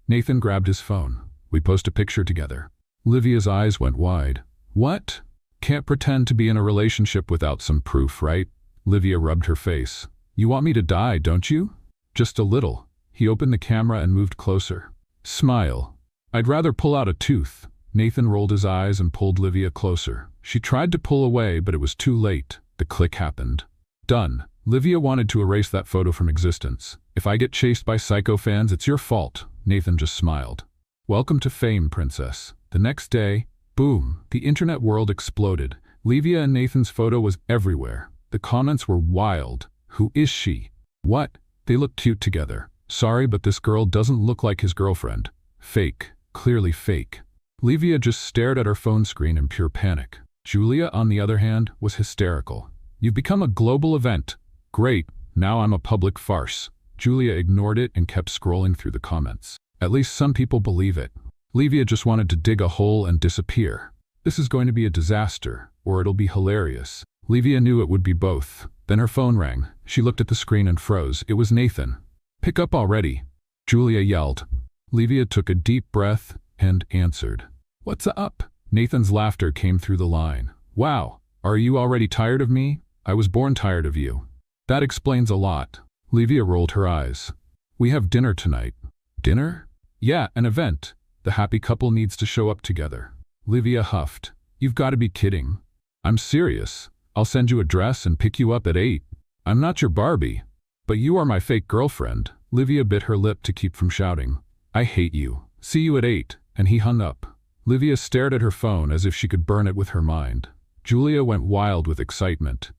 Nathan grabbed his phone. We post a picture together. Livia's eyes went wide. What? Can't pretend to be in a relationship without some proof, right? Livia rubbed her face. You want me to die, don't you? Just a little. He opened the camera and moved closer. Smile. I'd rather pull out a tooth. Nathan rolled his eyes and pulled Livia closer. She tried to pull away, but it was too late. The click happened. Done. Livia wanted to erase that photo from existence. If I get chased by psycho fans, it's your fault. Nathan just smiled. Welcome to fame, princess. The next day, boom, the internet world exploded. Livia and Nathan's photo was everywhere. The comments were wild. Who is she? What? They look cute together. Sorry, but this girl doesn't look like his girlfriend. Fake. Clearly fake. Livia just stared at her phone screen in pure panic. Julia, on the other hand, was hysterical. You've become a global event. Great, now I'm a public farce. Julia ignored it and kept scrolling through the comments. At least some people believe it. Livia just wanted to dig a hole and disappear. This is going to be a disaster, or it'll be hilarious. Livia knew it would be both. Then her phone rang. She looked at the screen and froze. It was Nathan. Pick up already. Julia yelled. Livia took a deep breath and answered. What's up? Nathan's laughter came through the line. Wow, are you already tired of me? I was born tired of you. That explains a lot. Livia rolled her eyes. We have dinner tonight. Dinner? Yeah, an event. The happy couple needs to show up together. Livia huffed. You've got to be kidding. I'm serious. I'll send you a dress and pick you up at 8. I'm not your Barbie. But you are my fake girlfriend. Livia bit her lip to keep from shouting. I hate you. See you at 8. And he hung up. Livia stared at her phone as if she could burn it with her mind. Julia went wild with excitement.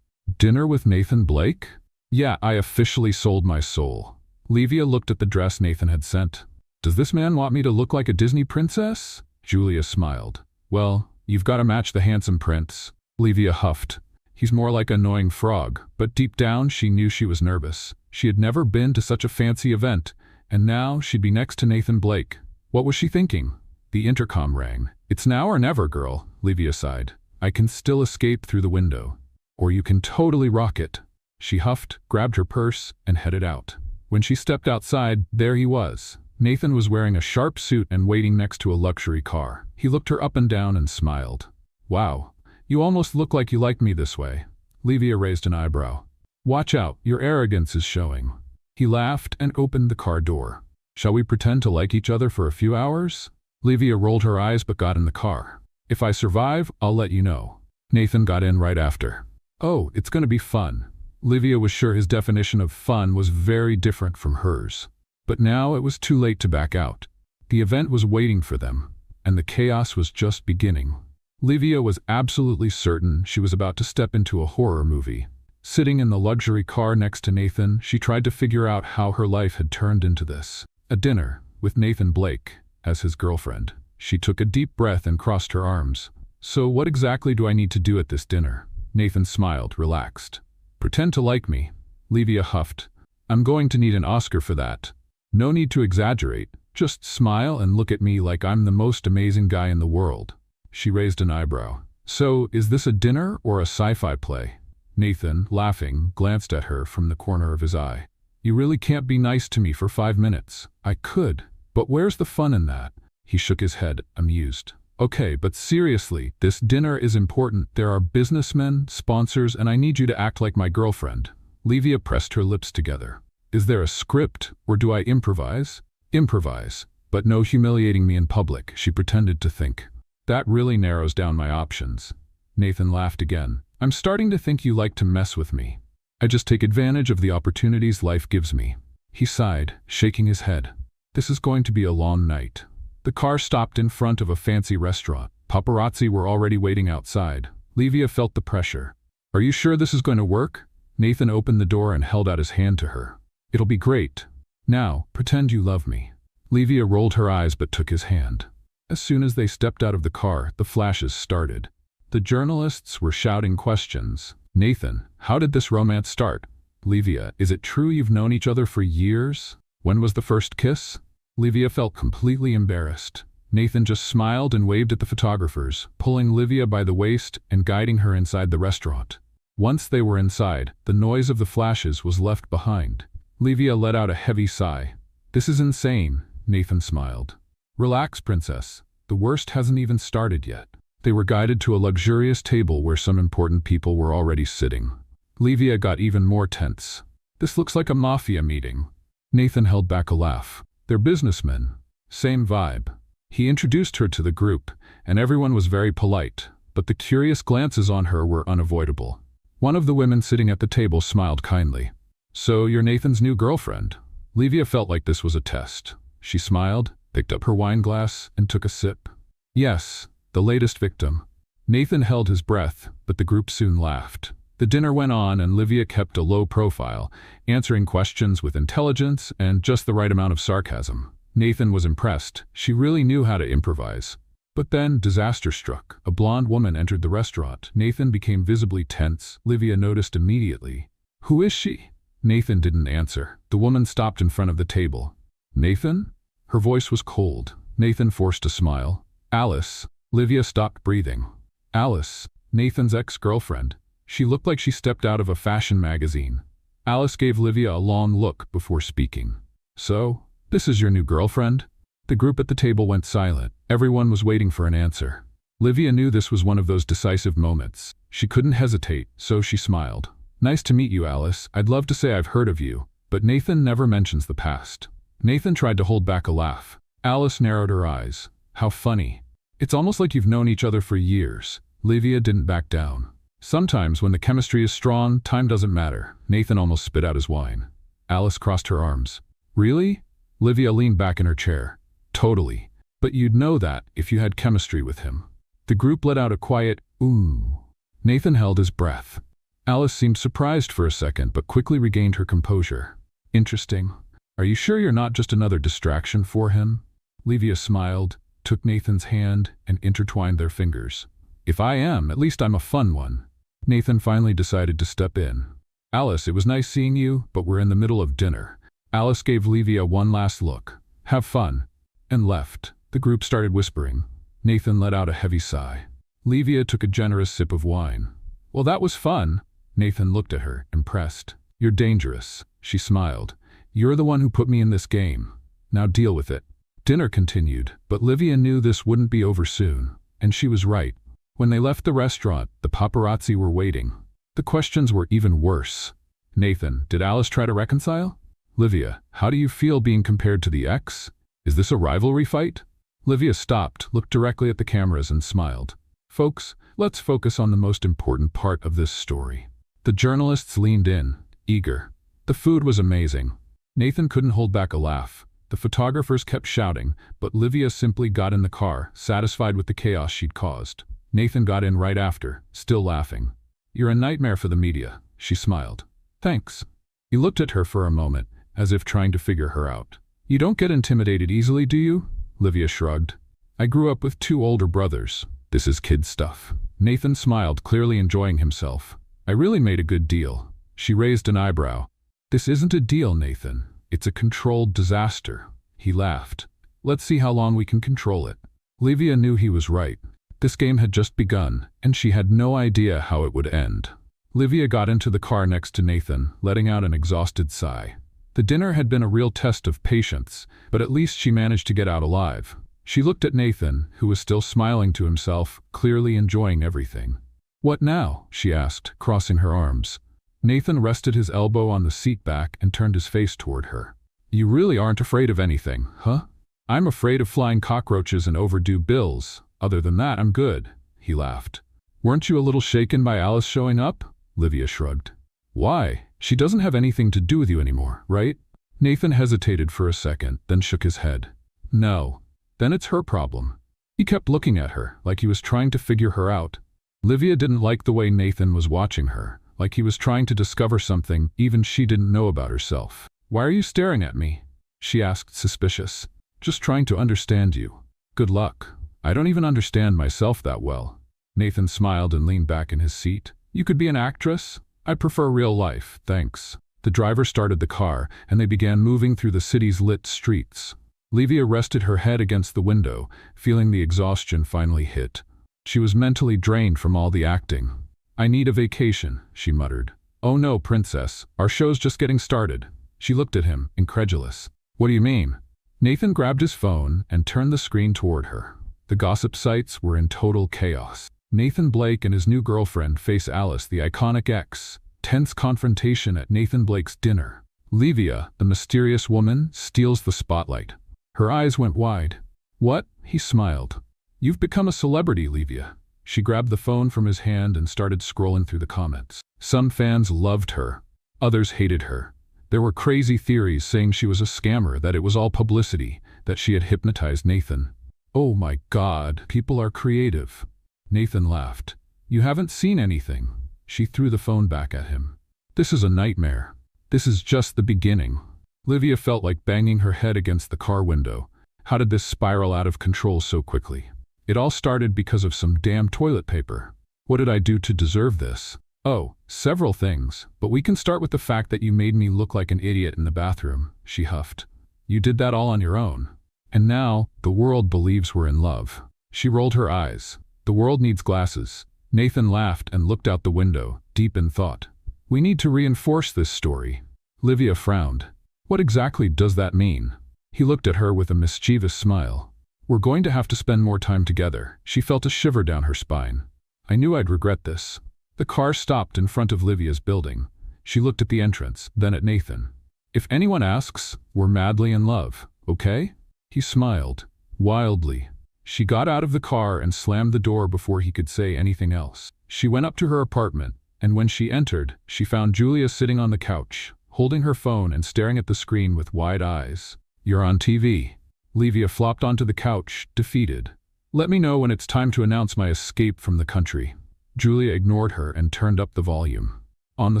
Dinner with Nathan Blake? Yeah, I officially sold my soul. Livia looked at the dress Nathan had sent. Does this man want me to look like a Disney princess? Julia smiled. Well, you've got to match the handsome prince. Livia huffed. He's more like an annoying frog, but deep down she knew she was nervous. She had never been to such a fancy event, and now she'd be next to Nathan Blake. What was she thinking? The intercom rang. It's now or never, girl, Livia sighed. I can still escape through the window. Or you can totally rock it. She huffed, grabbed her purse, and headed out. When she stepped outside, there he was. Nathan was wearing a sharp suit and waiting next to a luxury car. He looked her up and down and smiled. Wow, you almost look like you like me this way. Livia raised an eyebrow. Watch out, your arrogance is showing. He laughed and opened the car door. Shall we pretend to like each other for a few hours? Livia rolled her eyes but got in the car. If I survive, I'll let you know. Nathan got in right after. Oh, it's going to be fun. Livia was sure his definition of fun was very different from hers. But now it was too late to back out. The event was waiting for them, and the chaos was just beginning. Livia was absolutely certain she was about to step into a horror movie. Sitting in the luxury car next to Nathan, she tried to figure out how her life had turned into this. A dinner with Nathan Blake. as his girlfriend. She took a deep breath and crossed her arms. So what exactly do I need to do at this dinner? Nathan smiled, relaxed. Pretend to like me. Livia huffed. I'm going to need an Oscar for that. No need to exaggerate. Just smile and look at me like I'm the most amazing guy in the world. She raised an eyebrow. So, is this a dinner or a sci-fi play? Nathan, laughing, glanced at her from the corner of his eye. You really can't be nice to me for 5 minutes. I could, but where's the fun in that? He shook his head, amused. Okay, but seriously, this dinner is important. There are businessmen, sponsors, and I need you to act like my girlfriend. Livia pressed her lips together. Is there a script, or do I improvise? Improvise, but no humiliating me in public, she pretended to think. That really narrows down my options. Nathan laughed again. I'm starting to think you like to mess with me. I just take advantage of the opportunities life gives me. He sighed, shaking his head. This is going to be a long night. The car stopped in front of a fancy restaurant. Paparazzi were already waiting outside. Livia felt the pressure. Are you sure this is going to work? Nathan opened the door and held out his hand to her. It'll be great. Now, pretend you love me. Livia rolled her eyes but took his hand. As soon as they stepped out of the car, the flashes started. The journalists were shouting questions. Nathan, how did this romance start? Livia, is it true you've known each other for years? When was the first kiss? Livia felt completely embarrassed. Nathan just smiled and waved at the photographers, pulling Livia by the waist and guiding her inside the restaurant. Once they were inside, the noise of the flashes was left behind. Livia let out a heavy sigh. This is insane, Nathan smiled. Relax, princess. The worst hasn't even started yet. They were guided to a luxurious table where some important people were already sitting. Livia got even more tense. This looks like a mafia meeting. Nathan held back a laugh. They're businessmen. Same vibe. He introduced her to the group, and everyone was very polite, but the curious glances on her were unavoidable. One of the women sitting at the table smiled kindly. So you're Nathan's new girlfriend? Livia felt like this was a test. She smiled, picked up her wine glass, and took a sip. Yes, the latest victim. Nathan held his breath, but the group soon laughed. The dinner went on and Livia kept a low profile, answering questions with intelligence and just the right amount of sarcasm. Nathan was impressed. She really knew how to improvise. But then disaster struck. A blonde woman entered the restaurant. Nathan became visibly tense. Livia noticed immediately. Who is she? Nathan didn't answer. The woman stopped in front of the table. Nathan? Her voice was cold. Nathan forced a smile. Alice. Livia stopped breathing. Alice, Nathan's ex-girlfriend. She looked like she stepped out of a fashion magazine. Alice gave Livia a long look before speaking. So, this is your new girlfriend? The group at the table went silent. Everyone was waiting for an answer. Livia knew this was one of those decisive moments. She couldn't hesitate, so she smiled. Nice to meet you, Alice. I'd love to say I've heard of you, but Nathan never mentions the past. Nathan tried to hold back a laugh. Alice narrowed her eyes. How funny. It's almost like you've known each other for years. Livia didn't back down. Sometimes when the chemistry is strong, time doesn't matter. Nathan almost spit out his wine. Alice crossed her arms. Really? Livia leaned back in her chair. Totally. But you'd know that if you had chemistry with him. The group let out a quiet, ooh. Nathan held his breath. Alice seemed surprised for a second, but quickly regained her composure. Interesting. Are you sure you're not just another distraction for him? Livia smiled, took Nathan's hand, and intertwined their fingers. If I am, at least I'm a fun one. Nathan finally decided to step in. Alice, it was nice seeing you, but we're in the middle of dinner. Alice gave Livia one last look. Have fun. And left. The group started whispering. Nathan let out a heavy sigh. Livia took a generous sip of wine. Well, that was fun. Nathan looked at her, impressed. You're dangerous. She smiled. You're the one who put me in this game. Now deal with it. Dinner continued, but Livia knew this wouldn't be over soon. And she was right. When they left the restaurant, the paparazzi were waiting. The questions were even worse. Nathan, did Alice try to reconcile? Livia, how do you feel being compared to the ex? Is this a rivalry fight? Livia stopped, looked directly at the cameras and smiled. Folks, let's focus on the most important part of this story. The journalists leaned in, eager. The food was amazing. Nathan couldn't hold back a laugh. The photographers kept shouting, but Livia simply got in the car, satisfied with the chaos she'd caused. Nathan got in right after, still laughing. You're a nightmare for the media, she smiled. Thanks. He looked at her for a moment, as if trying to figure her out. You don't get intimidated easily, do you? Livia shrugged. I grew up with two older brothers. This is kid stuff. Nathan smiled, clearly enjoying himself. I really made a good deal. She raised an eyebrow. This isn't a deal, Nathan. It's a controlled disaster. He laughed. Let's see how long we can control it. Livia knew he was right. This game had just begun, and she had no idea how it would end. Livia got into the car next to Nathan, letting out an exhausted sigh. The dinner had been a real test of patience, but at least she managed to get out alive. She looked at Nathan, who was still smiling to himself, clearly enjoying everything. What now? She asked, crossing her arms. Nathan rested his elbow on the seat back and turned his face toward her. You really aren't afraid of anything, huh? I'm afraid of flying cockroaches and overdue bills. Other than that, I'm good, he laughed. Weren't you a little shaken by Alice showing up? Livia shrugged. Why? She doesn't have anything to do with you anymore, right? Nathan hesitated for a second, then shook his head. No. Then it's her problem. He kept looking at her, like he was trying to figure her out. Livia didn't like the way Nathan was watching her, like he was trying to discover something even she didn't know about herself. Why are you staring at me? She asked, suspicious. Just trying to understand you. Good luck. I don't even understand myself that well. Nathan smiled and leaned back in his seat. You could be an actress? I prefer real life, thanks. The driver started the car, and they began moving through the city's lit streets. Livia rested her head against the window, feeling the exhaustion finally hit. She was mentally drained from all the acting. I need a vacation, she muttered. Oh no, princess, our show's just getting started. She looked at him, incredulous. What do you mean? Nathan grabbed his phone and turned the screen toward her. The gossip sites were in total chaos. Nathan Blake and his new girlfriend face Alice, the iconic ex. Tense confrontation at Nathan Blake's dinner. Livia, the mysterious woman, steals the spotlight. Her eyes went wide. What? He smiled. You've become a celebrity, Livia. She grabbed the phone from his hand and started scrolling through the comments. Some fans loved her. Others hated her. There were crazy theories saying she was a scammer, that it was all publicity, that she had hypnotized Nathan. Oh my God, people are creative. Nathan laughed. You haven't seen anything. She threw the phone back at him. This is a nightmare. This is just the beginning. Livia felt like banging her head against the car window. How did this spiral out of control so quickly? It all started because of some damn toilet paper. What did I do to deserve this? Oh, several things, but we can start with the fact that you made me look like an idiot in the bathroom, she huffed. You did that all on your own. And now, the world believes we're in love. She rolled her eyes. The world needs glasses. Nathan laughed and looked out the window, deep in thought. We need to reinforce this story. Livia frowned. What exactly does that mean? He looked at her with a mischievous smile. We're going to have to spend more time together. She felt a shiver down her spine. I knew I'd regret this. The car stopped in front of Livia's building. She looked at the entrance, then at Nathan. If anyone asks, we're madly in love, okay? He smiled, wildly. She got out of the car and slammed the door before he could say anything else. She went up to her apartment, and when she entered, she found Julia sitting on the couch, holding her phone and staring at the screen with wide eyes. You're on TV. Livia flopped onto the couch, defeated. Let me know when it's time to announce my escape from the country. Julia ignored her and turned up the volume. On the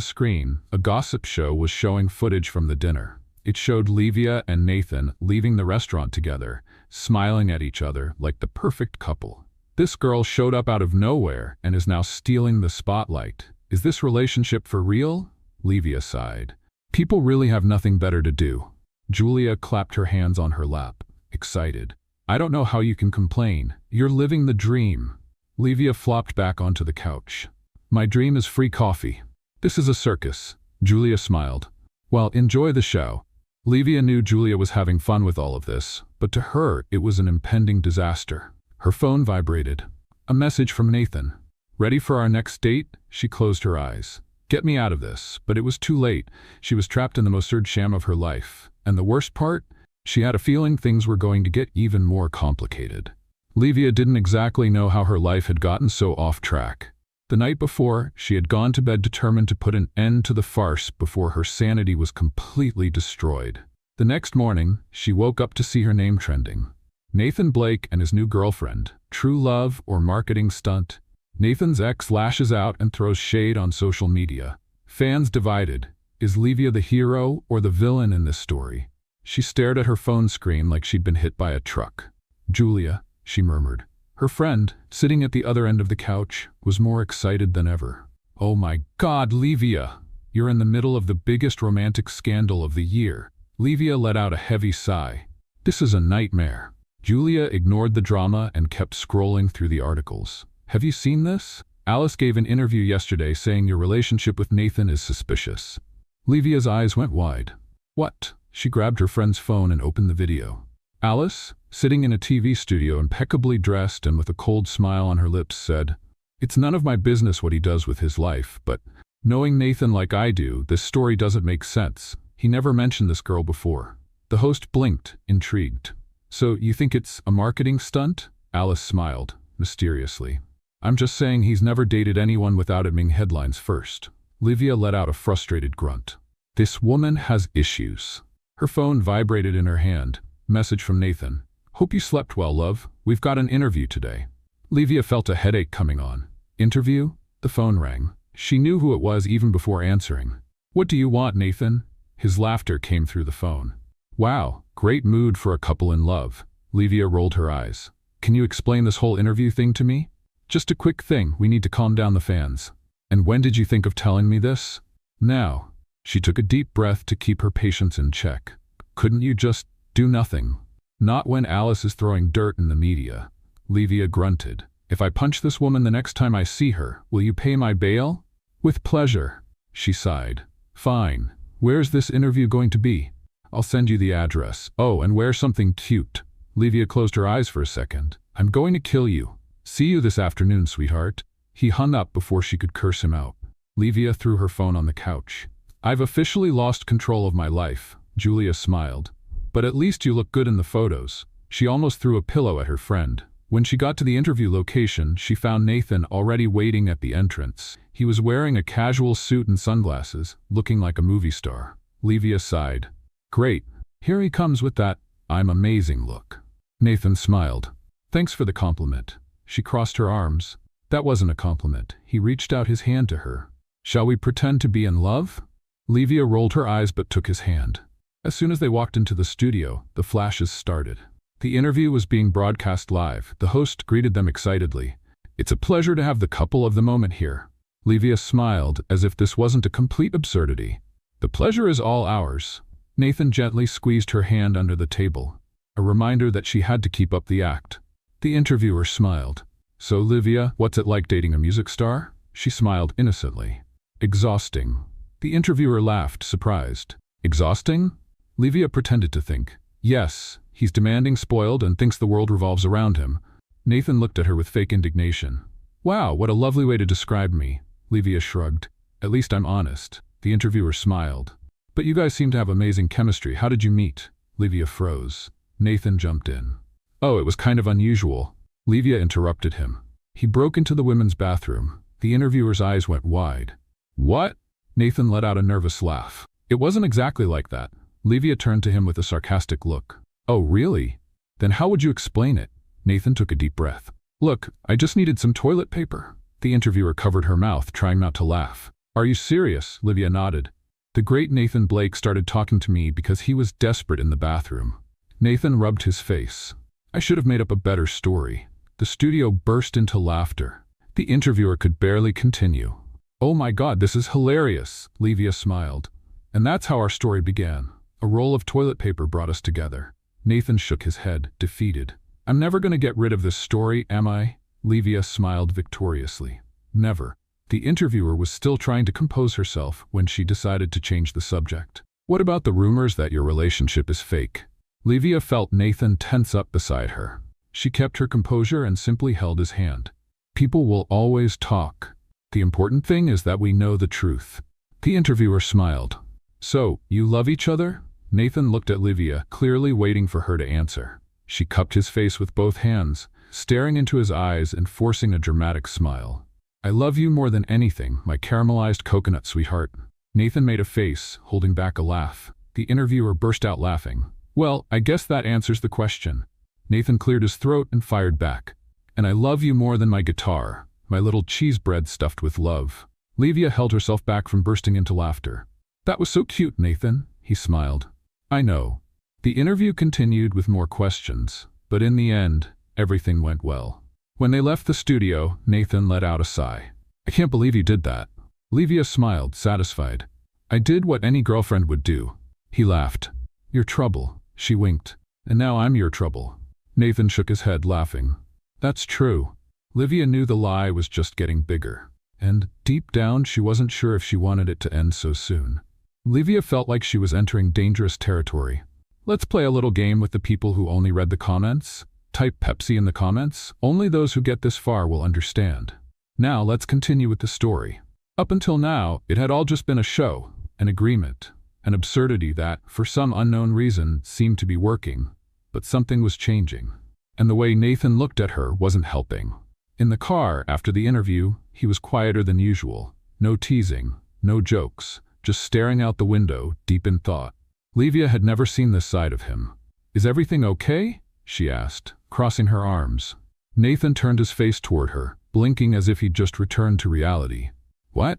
screen, a gossip show was showing footage from the dinner. It showed Livia and Nathan leaving the restaurant together, smiling at each other like the perfect couple. This girl showed up out of nowhere and is now stealing the spotlight. Is this relationship for real? Livia sighed. People really have nothing better to do. Julia clapped her hands on her lap, excited. I don't know how you can complain. You're living the dream. Livia flopped back onto the couch. My dream is free coffee. This is a circus. Julia smiled. Well, enjoy the show. Livia knew Julia was having fun with all of this, but to her it was an impending disaster. Her phone vibrated. A message from Nathan. Ready for our next date? She closed her eyes. Get me out of this, but it was too late. She was trapped in the most absurd sham of her life. And the worst part? She had a feeling things were going to get even more complicated. Livia didn't exactly know how her life had gotten so off track. The night before, she had gone to bed determined to put an end to the farce before her sanity was completely destroyed. The next morning, she woke up to see her name trending. Nathan Blake and his new girlfriend. True love or marketing stunt? Nathan's ex lashes out and throws shade on social media. Fans divided. Is Livia the hero or the villain in this story? She stared at her phone screen like she'd been hit by a truck. Julia, she murmured. Her friend, sitting at the other end of the couch, was more excited than ever. Oh my God, Livia! You're in the middle of the biggest romantic scandal of the year. Livia let out a heavy sigh. This is a nightmare. Julia ignored the drama and kept scrolling through the articles. Have you seen this? Alice gave an interview yesterday saying your relationship with Nathan is suspicious. Livia's eyes went wide. What? She grabbed her friend's phone and opened the video. Alice, sitting in a TV studio impeccably dressed and with a cold smile on her lips, said, "It's none of my business what he does with his life, but knowing Nathan like I do, this story doesn't make sense. He never mentioned this girl before." The host blinked, intrigued. "So you think it's a marketing stunt?" Alice smiled, mysteriously. "I'm just saying he's never dated anyone without it being headlines first." Livia let out a frustrated grunt. This woman has issues. Her phone vibrated in her hand. Message from Nathan. "Hope you slept well, love. We've got an interview today." Livia felt a headache coming on. Interview? The phone rang. She knew who it was even before answering. "What do you want, Nathan?" His laughter came through the phone. "Wow, great mood for a couple in love." Livia rolled her eyes. "Can you explain this whole interview thing to me?" "Just a quick thing, we need to calm down the fans." "And when did you think of telling me this?" "Now." She took a deep breath to keep her patience in check. "Couldn't you just do nothing?" "Not when Alice is throwing dirt in the media." Livia grunted. "If I punch this woman the next time I see her, will you pay my bail?" "With pleasure." She sighed. "Fine. Where's this interview going to be?" "I'll send you the address. Oh, and wear something cute." Livia closed her eyes for a second. "I'm going to kill you. See you this afternoon, sweetheart." He hung up before she could curse him out. Livia threw her phone on the couch. "I've officially lost control of my life." Julia smiled. "But at least you look good in the photos." She almost threw a pillow at her friend. When she got to the interview location, she found Nathan already waiting at the entrance. He was wearing a casual suit and sunglasses, looking like a movie star. Livia sighed. "Great. Here he comes with that 'I'm amazing' look." Nathan smiled. "Thanks for the compliment." She crossed her arms. That wasn't a compliment. He reached out his hand to her. "Shall we pretend to be in love?" Livia rolled her eyes but took his hand. As soon as they walked into the studio, the flashes started. The interview was being broadcast live. The host greeted them excitedly. "It's a pleasure to have the couple of the moment here." Livia smiled as if this wasn't a complete absurdity. "The pleasure is all ours." Nathan gently squeezed her hand under the table, a reminder that she had to keep up the act. The interviewer smiled. "So, Livia, what's it like dating a music star?" She smiled innocently. "Exhausting." The interviewer laughed, surprised. "Exhausting?" Livia pretended to think. "Yes, he's demanding, spoiled, and thinks the world revolves around him." Nathan looked at her with fake indignation. "Wow, what a lovely way to describe me." Livia shrugged. "At least I'm honest." The interviewer smiled. "But you guys seem to have amazing chemistry. How did you meet?" Livia froze. Nathan jumped in. "Oh, it was kind of unusual." Livia interrupted him. "He broke into the women's bathroom." The interviewer's eyes went wide. "What?" Nathan let out a nervous laugh. "It wasn't exactly like that." Livia turned to him with a sarcastic look. "Oh, really? Then how would you explain it?" Nathan took a deep breath. "Look, I just needed some toilet paper." The interviewer covered her mouth, trying not to laugh. "Are you serious?" Livia nodded. "The great Nathan Blake started talking to me because he was desperate in the bathroom." Nathan rubbed his face. "I should have made up a better story." The studio burst into laughter. The interviewer could barely continue. "Oh my God, this is hilarious," Livia smiled. "And that's how our story began. A roll of toilet paper brought us together." Nathan shook his head, defeated. "I'm never going to get rid of this story, am I?" Livia smiled victoriously. "Never." The interviewer was still trying to compose herself when she decided to change the subject. "What about the rumors that your relationship is fake?" Livia felt Nathan tense up beside her. She kept her composure and simply held his hand. "People will always talk. The important thing is that we know the truth." The interviewer smiled. "So, you love each other?" Nathan looked at Livia, clearly waiting for her to answer. She cupped his face with both hands, staring into his eyes and forcing a dramatic smile. "I love you more than anything, my caramelized coconut sweetheart." Nathan made a face, holding back a laugh. The interviewer burst out laughing. "Well, I guess that answers the question." Nathan cleared his throat and fired back. "And I love you more than my guitar, my little cheese bread stuffed with love." Livia held herself back from bursting into laughter. "That was so cute, Nathan," he smiled. "I know." The interview continued with more questions. But in the end, everything went well. When they left the studio, Nathan let out a sigh. I can't believe you did that. Livia smiled, satisfied. I did what any girlfriend would do. He laughed. Your trouble, she winked. And now I'm your trouble. Nathan shook his head, laughing. That's true. Livia knew the lie was just getting bigger. And, deep down, she wasn't sure if she wanted it to end so soon. Livia felt like she was entering dangerous territory. Let's play a little game with the people who only read the comments. Type Pepsi in the comments. Only those who get this far will understand. Now let's continue with the story. Up until now, it had all just been a show, an agreement, an absurdity that, for some unknown reason, seemed to be working. But something was changing. And the way Nathan looked at her wasn't helping. In the car, after the interview, he was quieter than usual. No teasing, no jokes, just staring out the window, deep in thought. Livia had never seen this side of him. Is everything okay? She asked, crossing her arms. Nathan turned his face toward her, blinking as if he'd just returned to reality. What?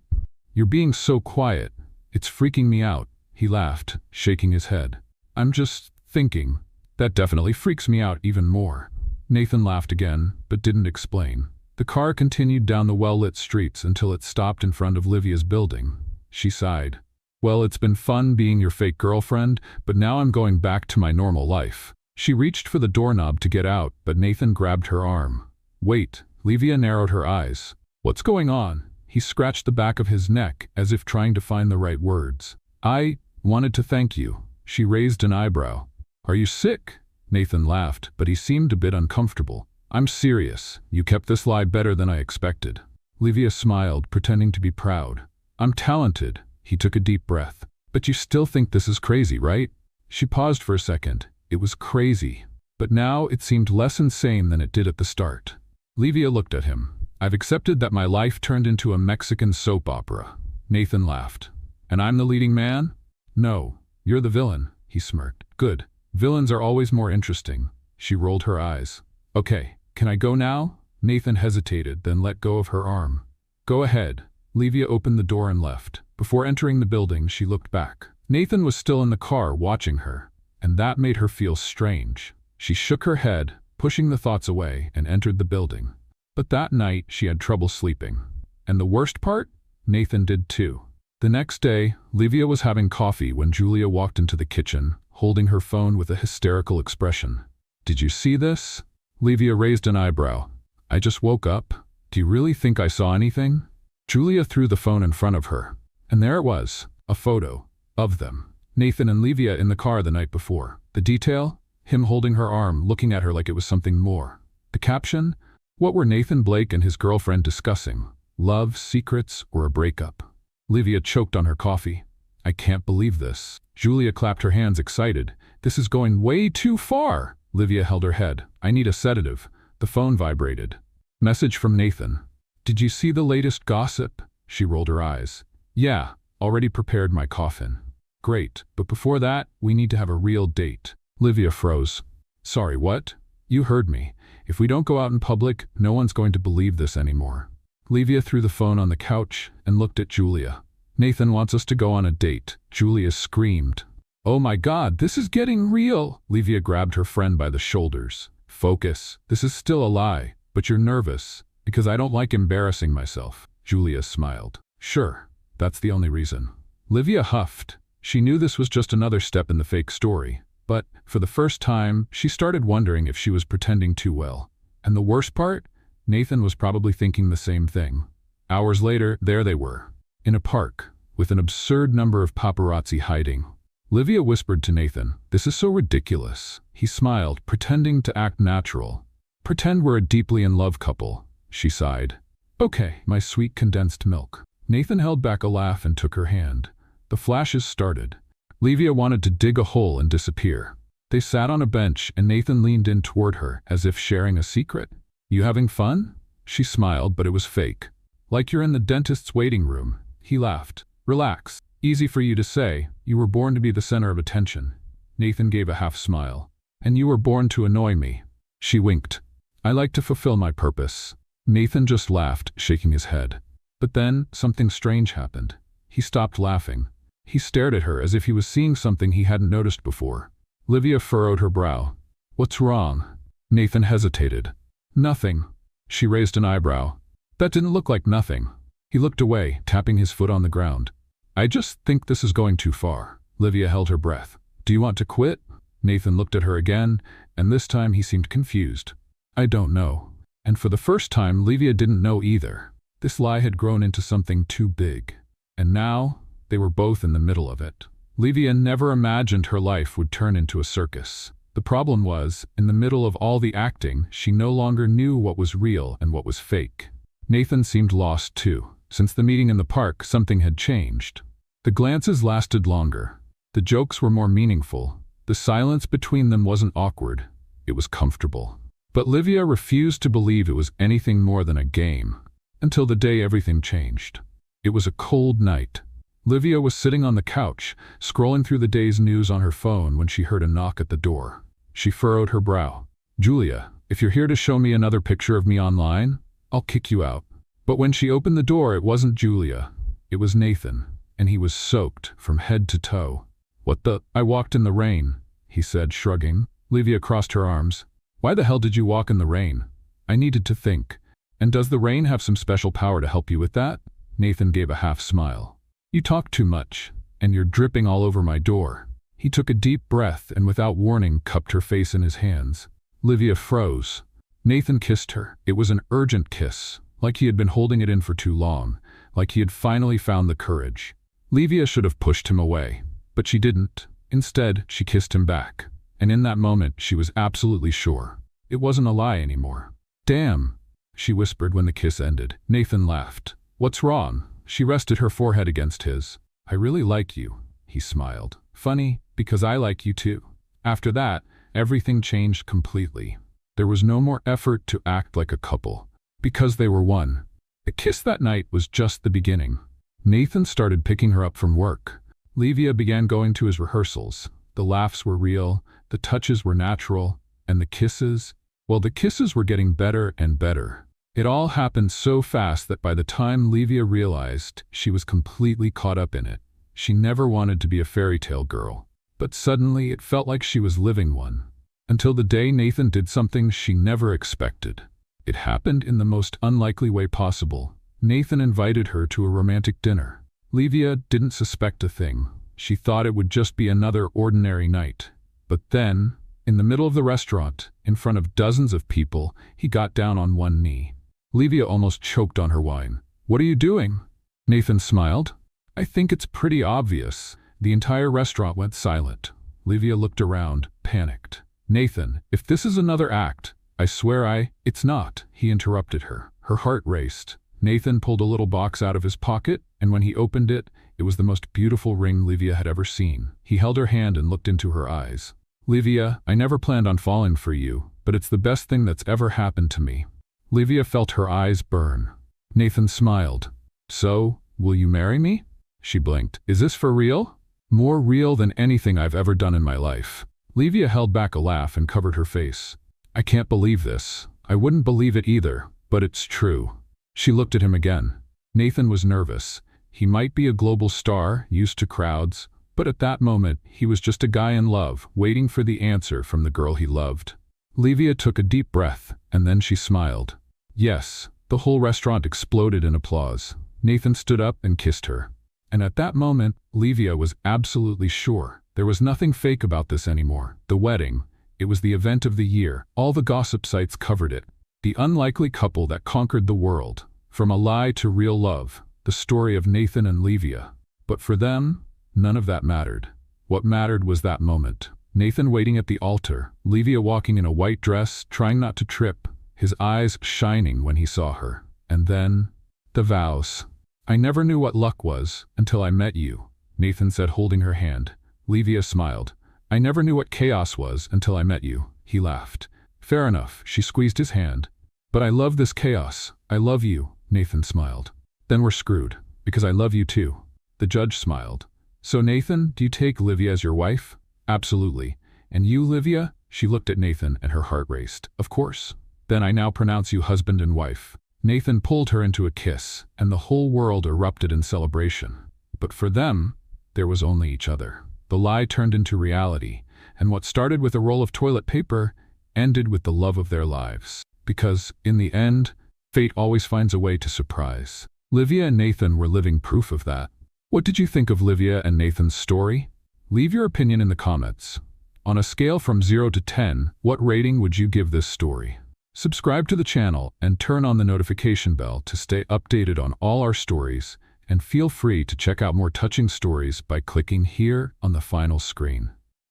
You're being so quiet. It's freaking me out, he laughed, shaking his head. I'm just thinking. That definitely freaks me out even more. Nathan laughed again, but didn't explain. The car continued down the well-lit streets until it stopped in front of Livia's building. She sighed. Well, it's been fun being your fake girlfriend, but now I'm going back to my normal life. She reached for the doorknob to get out, but Nathan grabbed her arm. Wait, Livia narrowed her eyes. What's going on? He scratched the back of his neck, as if trying to find the right words. I wanted to thank you. She raised an eyebrow. Are you sick? Nathan laughed, but he seemed a bit uncomfortable. I'm serious. You kept this lie better than I expected. Livia smiled, pretending to be proud. I'm talented. He took a deep breath. But you still think this is crazy, right? She paused for a second. It was crazy. But now it seemed less insane than it did at the start. Livia looked at him. I've accepted that my life turned into a Mexican soap opera. Nathan laughed. And I'm the leading man? No, you're the villain, he smirked. Good. Villains are always more interesting. She rolled her eyes. Okay, can I go now? Nathan hesitated, then let go of her arm. Go ahead. Livia opened the door and left. Before entering the building, she looked back. Nathan was still in the car, watching her, and that made her feel strange. She shook her head, pushing the thoughts away, and entered the building. But that night, she had trouble sleeping. And the worst part? Nathan did too. The next day, Livia was having coffee when Julia walked into the kitchen, holding her phone with a hysterical expression. Did you see this? Livia raised an eyebrow. I just woke up. Do you really think I saw anything? Julia threw the phone in front of her. And there it was, a photo of them. Nathan and Livia in the car the night before. The detail? Him holding her arm, looking at her like it was something more. The caption? What were Nathan Blake and his girlfriend discussing? Love, secrets, or a breakup? Livia choked on her coffee. I can't believe this. Julia clapped her hands, excited. This is going way too far. Livia held her head. I need a sedative. The phone vibrated. Message from Nathan. Did you see the latest gossip? She rolled her eyes. Yeah, already prepared my coffin. Great, but before that, we need to have a real date. Livia froze. Sorry, what? You heard me. If we don't go out in public, no one's going to believe this anymore. Livia threw the phone on the couch and looked at Julia. Nathan wants us to go on a date. Julia screamed. Oh my God, this is getting real. Livia grabbed her friend by the shoulders. Focus. This is still a lie, but you're nervous. Because I don't like embarrassing myself. Julia smiled. Sure, that's the only reason. Livia huffed. She knew this was just another step in the fake story. But, for the first time, she started wondering if she was pretending too well. And the worst part? Nathan was probably thinking the same thing. Hours later, there they were. In a park, with an absurd number of paparazzi hiding. Livia whispered to Nathan, this is so ridiculous. He smiled, pretending to act natural. Pretend we're a deeply in love couple. She sighed. Okay, my sweet condensed milk. Nathan held back a laugh and took her hand. The flashes started. Livia wanted to dig a hole and disappear. They sat on a bench and Nathan leaned in toward her, as if sharing a secret. You having fun? She smiled, but it was fake. Like you're in the dentist's waiting room. He laughed. Relax. Easy for you to say. You were born to be the center of attention. Nathan gave a half smile. And you were born to annoy me. She winked. I like to fulfill my purpose. Nathan just laughed, shaking his head. But then, something strange happened. He stopped laughing. He stared at her as if he was seeing something he hadn't noticed before. Livia furrowed her brow. What's wrong? Nathan hesitated. Nothing. She raised an eyebrow. That didn't look like nothing. He looked away, tapping his foot on the ground. I just think this is going too far. Livia held her breath. Do you want to quit? Nathan looked at her again, and this time he seemed confused. I don't know. And for the first time, Livia didn't know either. This lie had grown into something too big. And now, they were both in the middle of it. Livia never imagined her life would turn into a circus. The problem was, in the middle of all the acting, she no longer knew what was real and what was fake. Nathan seemed lost too. Since the meeting in the park, something had changed. The glances lasted longer. The jokes were more meaningful. The silence between them wasn't awkward. It was comfortable. But Livia refused to believe it was anything more than a game. Until the day everything changed. It was a cold night. Livia was sitting on the couch, scrolling through the day's news on her phone when she heard a knock at the door. She furrowed her brow. Julia, if you're here to show me another picture of me online, I'll kick you out. But when she opened the door, it wasn't Julia. It was Nathan, and he was soaked from head to toe. What the? I walked in the rain, he said, shrugging. Livia crossed her arms. Why the hell did you walk in the rain? I needed to think. And does the rain have some special power to help you with that? Nathan gave a half smile. You talk too much, and you're dripping all over my door. He took a deep breath and without warning cupped her face in his hands. Livia froze. Nathan kissed her. It was an urgent kiss, like he had been holding it in for too long, like he had finally found the courage. Livia should have pushed him away, but she didn't. Instead, she kissed him back. And in that moment, she was absolutely sure. It wasn't a lie anymore. Damn, she whispered when the kiss ended. Nathan laughed. What's wrong? She rested her forehead against his. I really like you, he smiled. Funny, because I like you too. After that, everything changed completely. There was no more effort to act like a couple, because they were one. The kiss that night was just the beginning. Nathan started picking her up from work. Livia began going to his rehearsals. The laughs were real, the touches were natural, and the kisses were getting better and better. It all happened so fast that by the time Livia realized, she was completely caught up in it. She never wanted to be a fairy tale girl, but suddenly it felt like she was living one. Until the day Nathan did something she never expected. It happened in the most unlikely way possible. Nathan invited her to a romantic dinner. Livia didn't suspect a thing. She thought it would just be another ordinary night. But then, in the middle of the restaurant, in front of dozens of people, he got down on one knee. Livia almost choked on her wine. What are you doing? Nathan smiled. I think it's pretty obvious. The entire restaurant went silent. Livia looked around, panicked. Nathan, if this is another act, I swear it's not, he interrupted her. Her heart raced. Nathan pulled a little box out of his pocket, and when he opened it, it was the most beautiful ring Livia had ever seen. He held her hand and looked into her eyes. Livia, I never planned on falling for you, but it's the best thing that's ever happened to me. Livia felt her eyes burn. Nathan smiled. So, will you marry me? She blinked. Is this for real? More real than anything I've ever done in my life. Livia held back a laugh and covered her face. I can't believe this. I wouldn't believe it either, but it's true. She looked at him again. Nathan was nervous. He might be a global star, used to crowds, but at that moment, he was just a guy in love, waiting for the answer from the girl he loved. Livia took a deep breath, and then she smiled. Yes, the whole restaurant exploded in applause. Nathan stood up and kissed her. And at that moment, Livia was absolutely sure. There was nothing fake about this anymore. The wedding, it was the event of the year. All the gossip sites covered it. The unlikely couple that conquered the world. From a lie to real love. The story of Nathan and Livia. But for them, none of that mattered. What mattered was that moment. Nathan waiting at the altar, Livia walking in a white dress, trying not to trip, his eyes shining when he saw her. And then, the vows. I never knew what luck was until I met you, Nathan said, holding her hand. Livia smiled. I never knew what chaos was until I met you, he laughed. Fair enough, she squeezed his hand. But I love this chaos. I love you, Nathan smiled. Then we're screwed, because I love you too. The judge smiled. So Nathan, do you take Livia as your wife? Absolutely. And you, Livia? She looked at Nathan and her heart raced. Of course. Then I now pronounce you husband and wife. Nathan pulled her into a kiss, and the whole world erupted in celebration. But for them, there was only each other. The lie turned into reality, and what started with a roll of toilet paper ended with the love of their lives. Because, in the end, fate always finds a way to surprise. Livia and Nathan were living proof of that. What did you think of Livia and Nathan's story? Leave your opinion in the comments. On a scale from 0 to 10, what rating would you give this story? Subscribe to the channel and turn on the notification bell to stay updated on all our stories, and feel free to check out more touching stories by clicking here on the final screen.